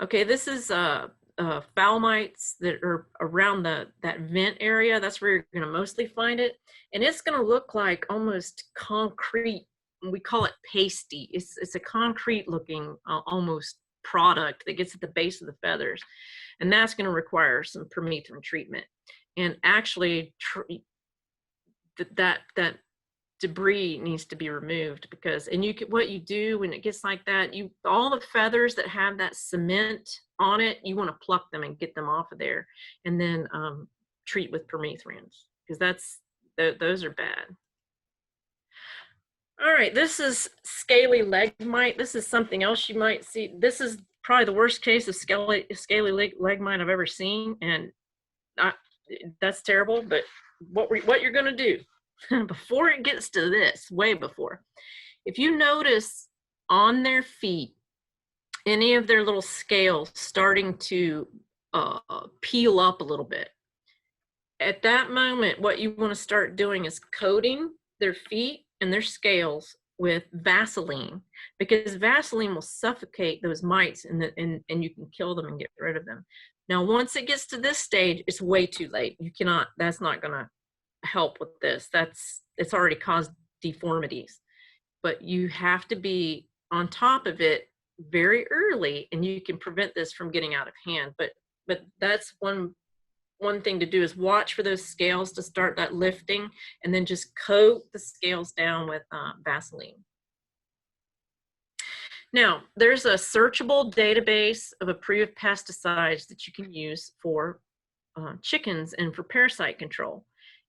Okay, this is fowl mites that are around that vent area. That's where you're going to mostly find it. And it's going to look like almost concrete. We call it pasty. It's a concrete looking almost product that gets at the base of the feathers. And that's going to require some permethrin treatment. And actually, that debris needs to be removed, because what you do when it gets like that, all the feathers that have that cement on it, you want to pluck them and get them off of there, and then treat with permethrins, because those are bad. All right, this is scaly leg mite. This is something else you might see. This is probably the worst case of scaly leg mite I've ever seen, and that's terrible. But what you're going to do before it gets to this, way before, if you notice on their feet any of their little scales starting to peel up a little bit, at that moment, what you want to start doing is coating their feet and their scales with Vaseline, because Vaseline will suffocate those mites and you can kill them and get rid of them. Now, once it gets to this stage, it's way too late. You cannot, that's not going to help with this. It's already caused deformities. But you have to be on top of it very early, and you can prevent this from getting out of hand. But that's one thing to do, is watch for those scales to start that lifting, and then just coat the scales down with Vaseline. Now, there's a searchable database of approved pesticides that you can use for chickens and for parasite control.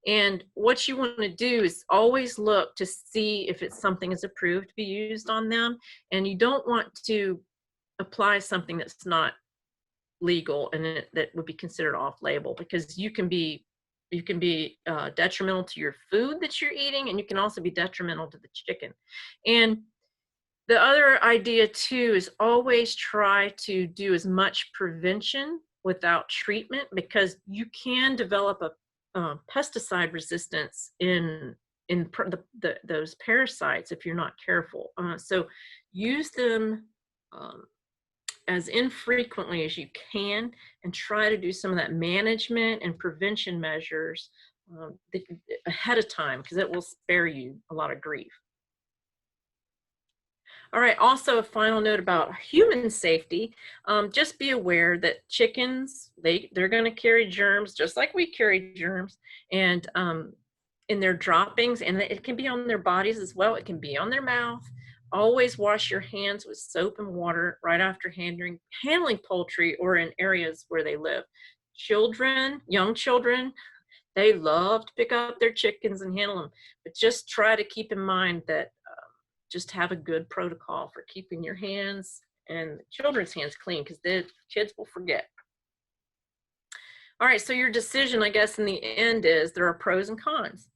And what you want to do is always look to see if it's something is approved to be used on them. And you don't want to apply something that's not legal and that would be considered off-label, because you can be detrimental to your food that you're eating, and you can also be detrimental to the chicken. And the other idea too is always try to do as much prevention without treatment, because you can develop a pesticide resistance in those parasites if you're not careful. So use them as infrequently as you can, and try to do some of that management and prevention measures ahead of time, because it will spare you a lot of grief. All right, also a final note about human safety. Just be aware that chickens, they're going to carry germs just like we carry germs, and in their droppings, and it can be on their bodies as well. It can be on their mouth. Always wash your hands with soap and water right after handling poultry or in areas where they live. Children, young children, they love to pick up their chickens and handle them, but just try to keep in mind that just have a good protocol for keeping your hands and children's hands clean, because the kids will forget. All right, so your decision, I guess, in the end is there are pros and cons.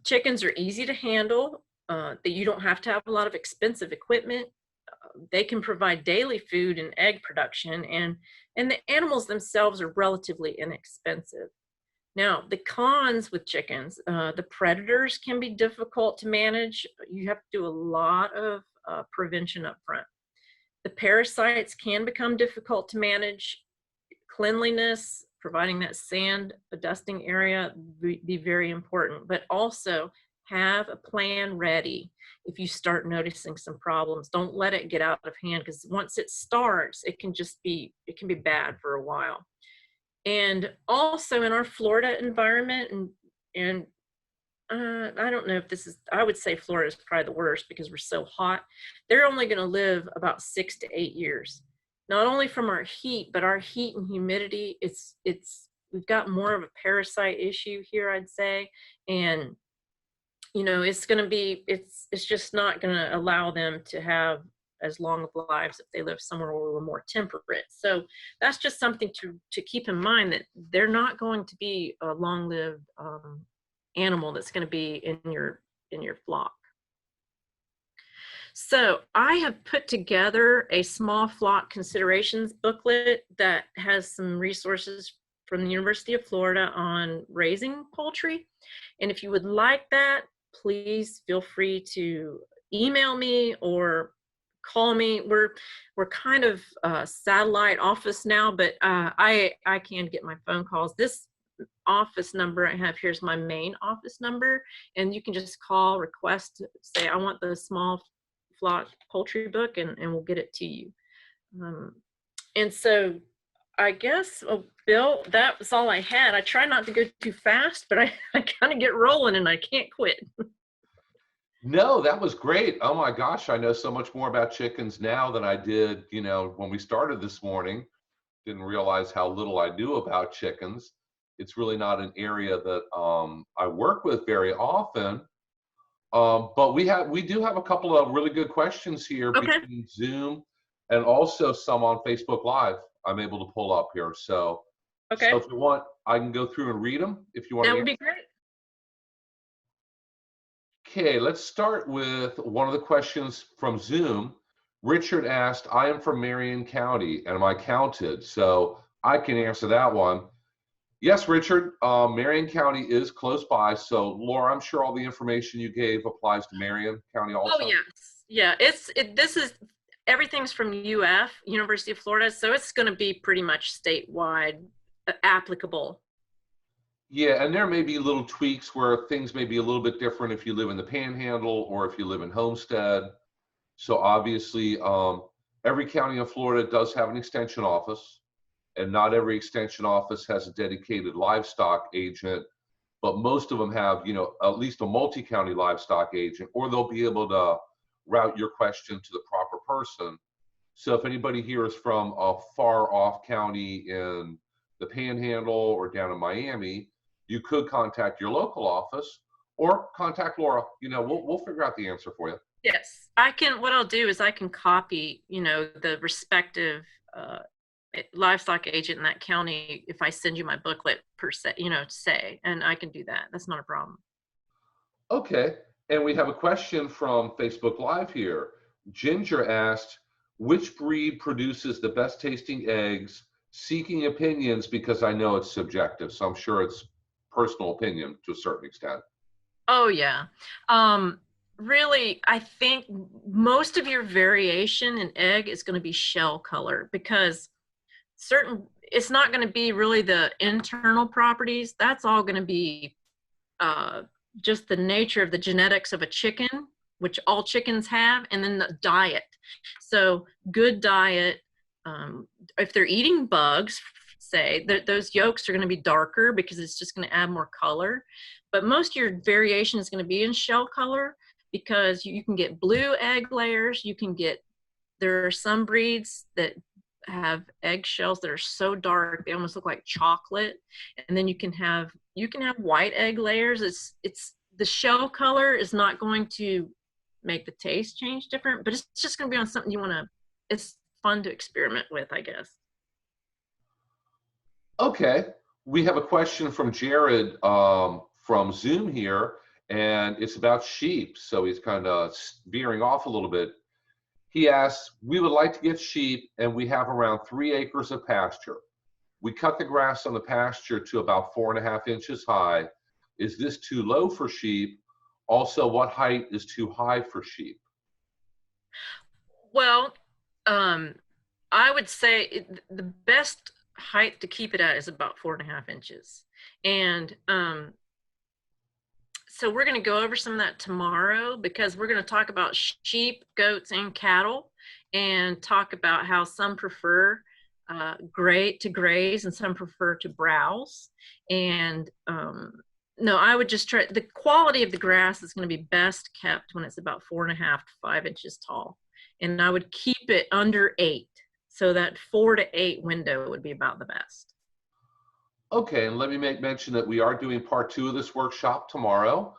Chickens are easy to handle, that you don't have to have a lot of expensive equipment. They can provide daily food and egg production, and the animals themselves are relatively inexpensive. Now, the cons with chickens, the predators can be difficult to manage. You have to do a lot of prevention up front. The parasites can become difficult to manage. Cleanliness, providing that sand dusting area, be very important, but also have a plan ready if you start noticing some problems. Don't let it get out of hand, because once it starts, it can be bad for a while. And also in our Florida environment, and I don't know if this is, I would say Florida is probably the worst because we're so hot. They're only going to live about 6 to 8 years. Not only from our heat, but our heat and humidity, we've got more of a parasite issue here, I'd say. And, you know, it's just not going to allow them to have as long of lives if they live somewhere where we're more temperate. So that's just something to keep in mind, that they're not going to be a long-lived animal that's going to be in your flock. So I have put together a small flock considerations booklet that has some resources from the University of Florida on raising poultry. And if you would like that, please feel free to email me or call me. We're kind of satellite office now, but I can get my phone calls. This office number I have here is my main office number, and you can just call, request, say I want the small flock poultry book, and we'll get it to you. And so I guess, Bill, that was all I had. I try not to go too fast, but I kind of get rolling and I can't quit. No, that was great. Oh my gosh, I know so much more about chickens now than I did, you know, when we started this morning. Didn't realize how little I knew about chickens. It's really not an area that I work with very often. But we do have a couple of really good questions here between Zoom and also some on Facebook Live. I'm able to pull up here. So if you want, I can go through and read them if you want. That would be great. Okay, let's start with one of the questions from Zoom. Richard asked, I am from Marion County, and am I counted? So I can answer that one. Yes, Richard. Marion County is close by. So, Laura, I'm sure all the information you gave applies to Marion County Oh also. yes, yeah. This is everything's from University of Florida, so it's going to be pretty much statewide applicable. Yeah, and there may be little tweaks where things may be a little bit different if you live in the Panhandle or if you live in Homestead. So obviously, every county in Florida does have an extension office, and not every extension office has a dedicated livestock agent, but most of them have, at least a multi-county livestock agent, or they'll be able to route your question to the proper person. So if anybody here is from a far off county in the Panhandle or down in Miami, you could contact your local office or contact Laura. We'll figure out the answer for you. Yes, I can. What I'll do is I can copy, the respective livestock agent in that county if I send you my booklet per se, say, and I can do that. That's not a problem. Okay, and we have a question from Facebook Live here. Ginger asked, which breed produces the best tasting eggs? Seeking opinions because I know it's subjective, so I'm sure it's personal opinion to a certain extent. Oh yeah. Really, I think most of your variation in egg is going to be shell color because it's not going to be really the internal properties. That's all going to be just the nature of the genetics of a chicken, which all chickens have, and then the diet. So good diet, if they're eating bugs, say, those yolks are going to be darker because it's just going to add more color. But most of your variation is going to be in shell color because you can get blue egg layers. There are some breeds that have eggshells that are so dark they almost look like chocolate, and then you can have white egg layers. It's the shell color is not going to make the taste change different, but it's just going to be on something it's fun to experiment with, I guess. Okay, we have a question from Jared from Zoom here, and it's about sheep. So he's kind of veering off a little bit. He asks, we would like to get sheep, and we have around 3 acres of pasture. We cut the grass on the pasture to about 4.5 inches high. Is this too low for sheep? Also, what height is too high for sheep? Well, I would say the best height to keep it at is about 4.5 inches. And so we're going to go over some of that tomorrow because we're going to talk about sheep, goats, and cattle, and talk about how some prefer to graze and some prefer to browse. And no, I would just try, the quality of the grass is going to be best kept when it's about 4.5 to 5 inches tall. And I would keep it under 8. So that 4 to 8 window would be about the best. Okay, and let me make mention that we are doing part 2 of this workshop tomorrow.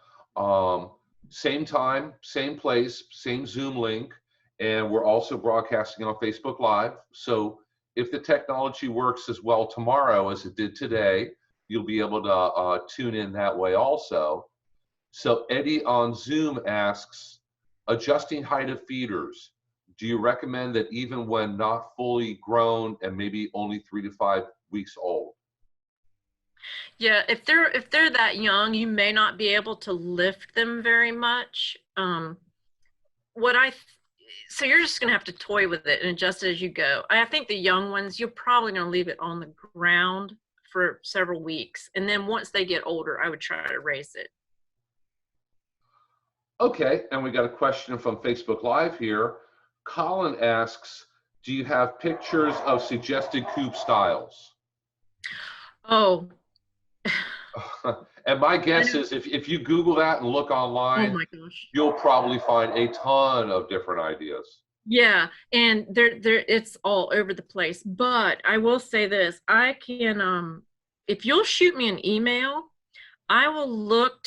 Same time, same place, same Zoom link, and we're also broadcasting on Facebook Live. So if the technology works as well tomorrow as it did today, you'll be able to tune in that way also. So Eddie on Zoom asks, adjusting height of feeders, do you recommend that even when not fully grown and maybe only 3 to 5 weeks old? Yeah, if they're that young, you may not be able to lift them very much. So you're just gonna have to toy with it and adjust it as you go. I think the young ones, you're probably gonna leave it on the ground for several weeks, and then once they get older, I would try to raise it. Okay, and we got a question from Facebook Live here. Colin asks, do you have pictures of suggested coop styles? Oh. And my guess is if you Google that and look online, Oh my gosh, you'll probably find a ton of different ideas. yeah, and it's all over the place. But I will say this: I can, if you'll shoot me an email, I will look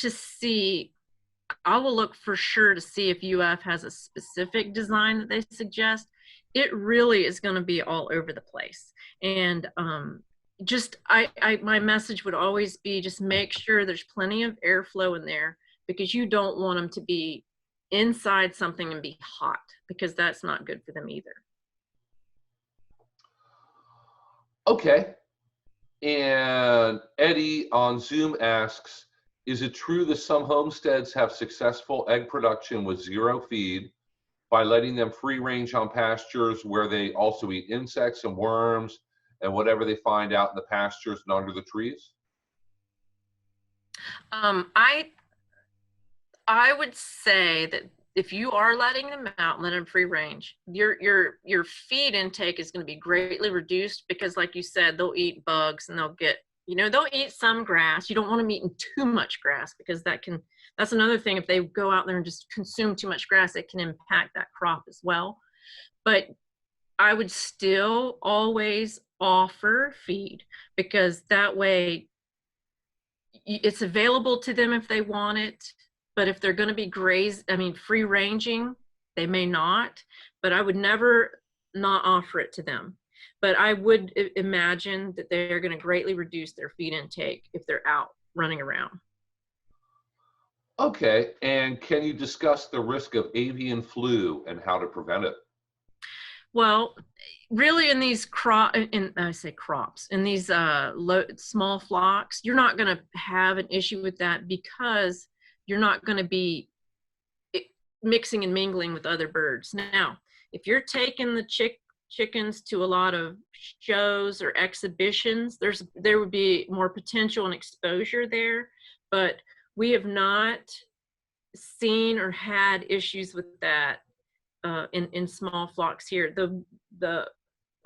for sure to see if UF has a specific design that they suggest. It really is going to be all over the place, and my message would always be just make sure there's plenty of airflow in there because you don't want them to be inside something and be hot because that's not good for them either. Okay. And Eddie on Zoom asks, is it true that some homesteads have successful egg production with zero feed by letting them free range on pastures where they also eat insects and worms and whatever they find out in the pastures and under the trees? I would say that if you are letting them out, let them free range, your feed intake is going to be greatly reduced because, like you said, they'll eat bugs and they'll get, they'll eat some grass. You don't want them eating too much grass because that's another thing. If they go out there and just consume too much grass, it can impact that crop as well. But I would still always offer feed because that way it's available to them if they want it. But if they're going to be free ranging, they may not, but I would never not offer it to them. But I would imagine that they're going to greatly reduce their feed intake if they're out running around. Okay, and can you discuss the risk of avian flu and how to prevent it? Well, really in these in these small flocks, you're not going to have an issue with that because you're not going to be mixing and mingling with other birds. Now, if you're taking the chickens to a lot of shows or exhibitions, there would be more potential and exposure there, but we have not seen or had issues with that in small flocks here.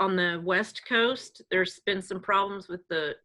On the West Coast, there's been some problems with the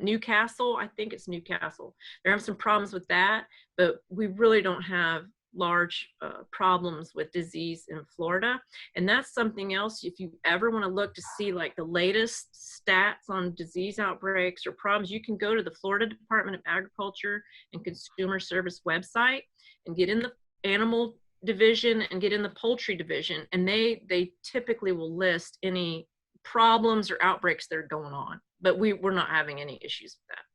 Newcastle. I think it's Newcastle. They're having some problems with that, but we really don't have large problems with disease in Florida. And that's something else. If you ever want to look to see like the latest stats on disease outbreaks or problems, you can go to the Florida Department of Agriculture and Consumer Service website and get in the animal division and get in the poultry division, and they typically will list any problems or outbreaks that are going on, but we're not having any issues with that.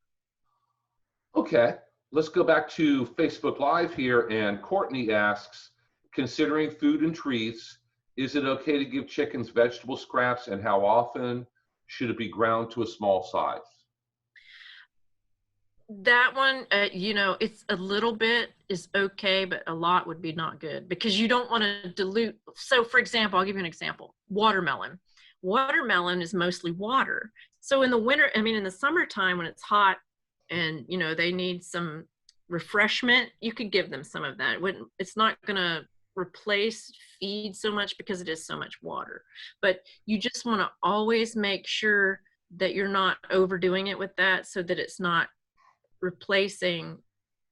Okay, let's go back to Facebook Live here, and Courtney asks, considering food and treats, is it okay to give chickens vegetable scraps, and how often should it be ground to a small size? That one, it's a little bit is okay, but a lot would be not good because you don't want to dilute. So for example, I'll give you an example. Watermelon. Watermelon is mostly water. So in the winter, in the summertime when it's hot and, they need some refreshment, you could give them some of that. It's not going to replace feed so much because it is so much water. But you just want to always make sure that you're not overdoing it with that so that it's not replacing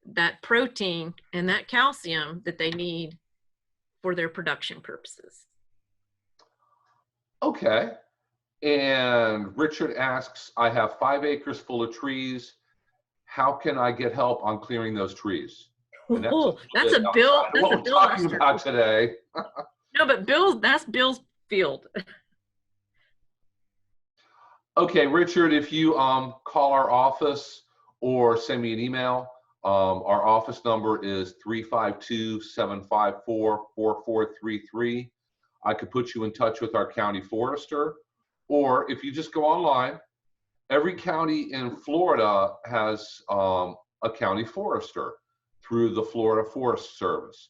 that protein and that calcium that they need for their production purposes. Okay. And Richard asks, I have 5 acres full of trees. How can I get help on clearing those trees? And that's a Bill. That's what a we're Bill talking about today. No, but that's Bill's field. Okay, Richard, if you call our office or send me an email, our office number is 352-754-4433. I could put you in touch with our county forester, or if you just go online, every county in Florida has a county forester through the Florida Forest Service.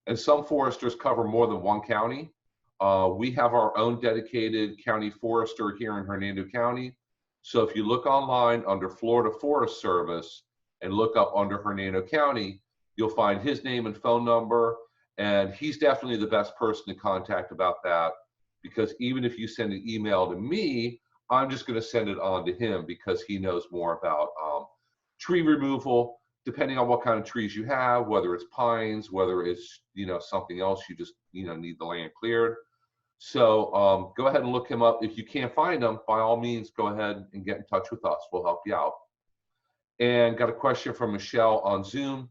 And some foresters cover more than one county. We have our own dedicated county forester here in Hernando County. So if you look online under Florida Forest Service and look up under Hernando County, you'll find his name and phone number. And he's definitely the best person to contact about that, because even if you send an email to me, I'm just going to send it on to him because he knows more about tree removal, depending on what kind of trees you have, whether it's pines, whether it's, something else, you just, need the land cleared. So go ahead and look him up. If you can't find him, by all means, go ahead and get in touch with us. We'll help you out. And got a question from Michelle on Zoom.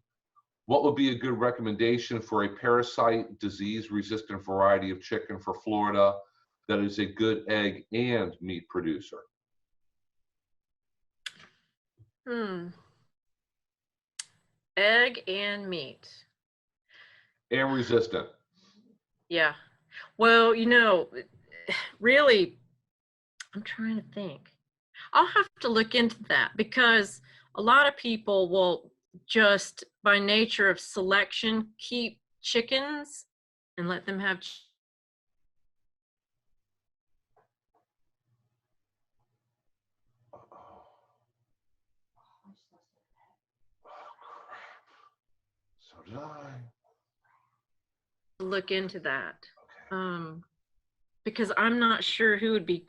What would be a good recommendation for a parasite disease-resistant variety of chicken for Florida that is a good egg and meat producer? Egg and meat. And resistant. Yeah. Well, really, I'm trying to think. I'll have to look into that, because a lot of people will just, by nature of selection, keep chickens and let them have So did I. look into that. Okay. Because I'm not sure who would be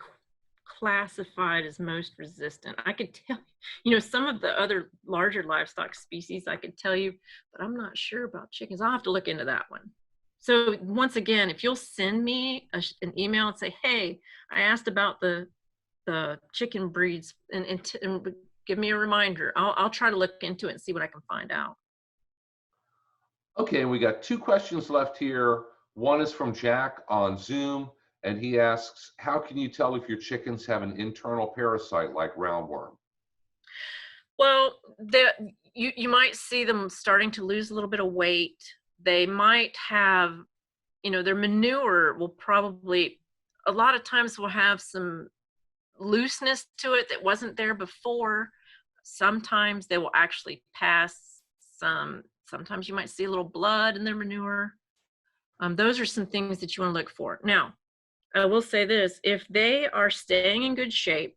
classified as most resistant. I could tell you, some of the other larger livestock species I could tell you, but I'm not sure about chickens. I'll have to look into that one. So once again, if you'll send me an email and say, hey, I asked about the chicken breeds, and give me a reminder, I'll try to look into it and see what I can find out. Okay, and we got 2 questions left here. One is from Jack on Zoom, and he asks, how can you tell if your chickens have an internal parasite like roundworm? Well, you might see them starting to lose a little bit of weight. They might have, their manure will probably, a lot of times will have some looseness to it that wasn't there before. Sometimes they will actually pass sometimes you might see a little blood in their manure. Those are some things that you want to look for. Now, I will say this, if they are staying in good shape,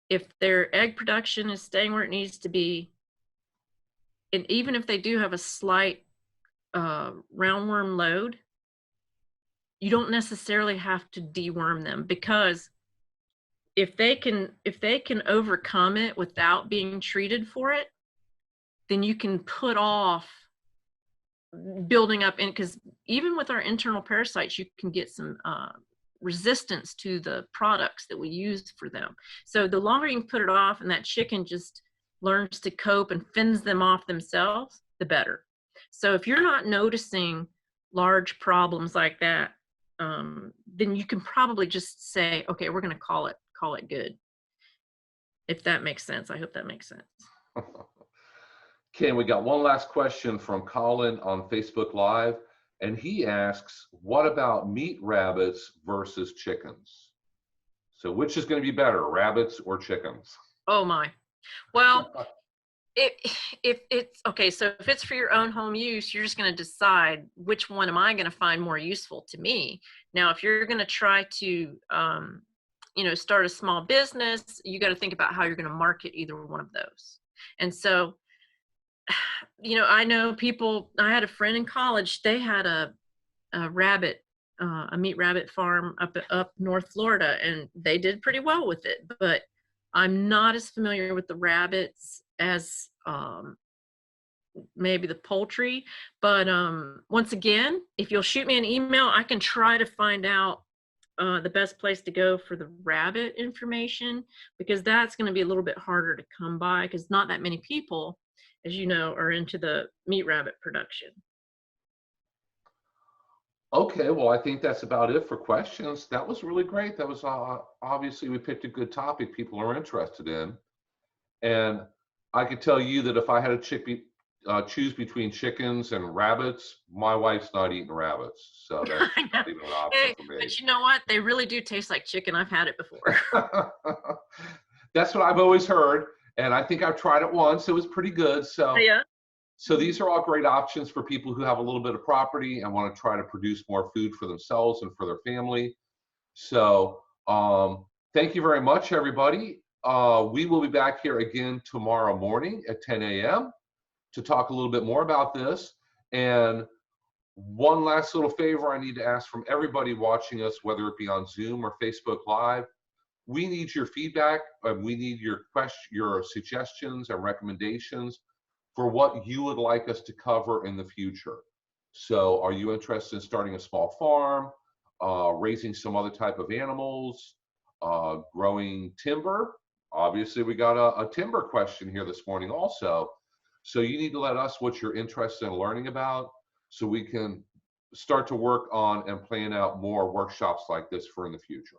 if their egg production is staying where it needs to be, and even if they do have a slight roundworm load, you don't necessarily have to deworm them, because if they can overcome it without being treated for it, then you can put off building up in, because even with our internal parasites, you can get some resistance to the products that we use for them. So the longer you can put it off and that chicken just learns to cope and fends them off themselves, the better. So if you're not noticing large problems like that, then you can probably just say, okay, we're going to call it good. If that makes sense. I hope that makes sense. Okay, we got one last question from Colin on Facebook Live, and he asks, what about meat rabbits versus chickens? So which is going to be better, rabbits or chickens? Oh my. Well, if it's okay, so if it's for your own home use, you're just going to decide which one am I going to find more useful to me. Now, if you're going to try to, start a small business, you got to think about how you're going to market either one of those. And so, I know people, I had a friend in college, they had a rabbit, a meat rabbit farm up North Florida, and they did pretty well with it. But I'm not as familiar with the rabbits as maybe the poultry. But once again, if you'll shoot me an email, I can try to find out the best place to go for the rabbit information, because that's going to be a little bit harder to come by, because not that many people, as you know, are into the meat rabbit production. Okay, well, I think that's about it for questions. That was really great. That was obviously we picked a good topic people are interested in. And I could tell you that if I had to choose between chickens and rabbits, my wife's not eating rabbits. So that's not even an option for me. But you know what? They really do taste like chicken. I've had it before. That's what I've always heard. And I think I've tried it once. It was pretty good. So Yeah. So these are all great options for people who have a little bit of property and want to try to produce more food for themselves and for their family. So thank you very much, everybody. We will be back here again tomorrow morning at 10 a.m. to talk a little bit more about this. And one last little favor I need to ask from everybody watching us, whether it be on Zoom or Facebook Live. We need your feedback. We need your suggestions and recommendations for what you would like us to cover in the future. So are you interested in starting a small farm, raising some other type of animals, growing timber? Obviously, we got a timber question here this morning also. So you need to let us what you're interested in learning about, so we can start to work on and plan out more workshops like this for in the future.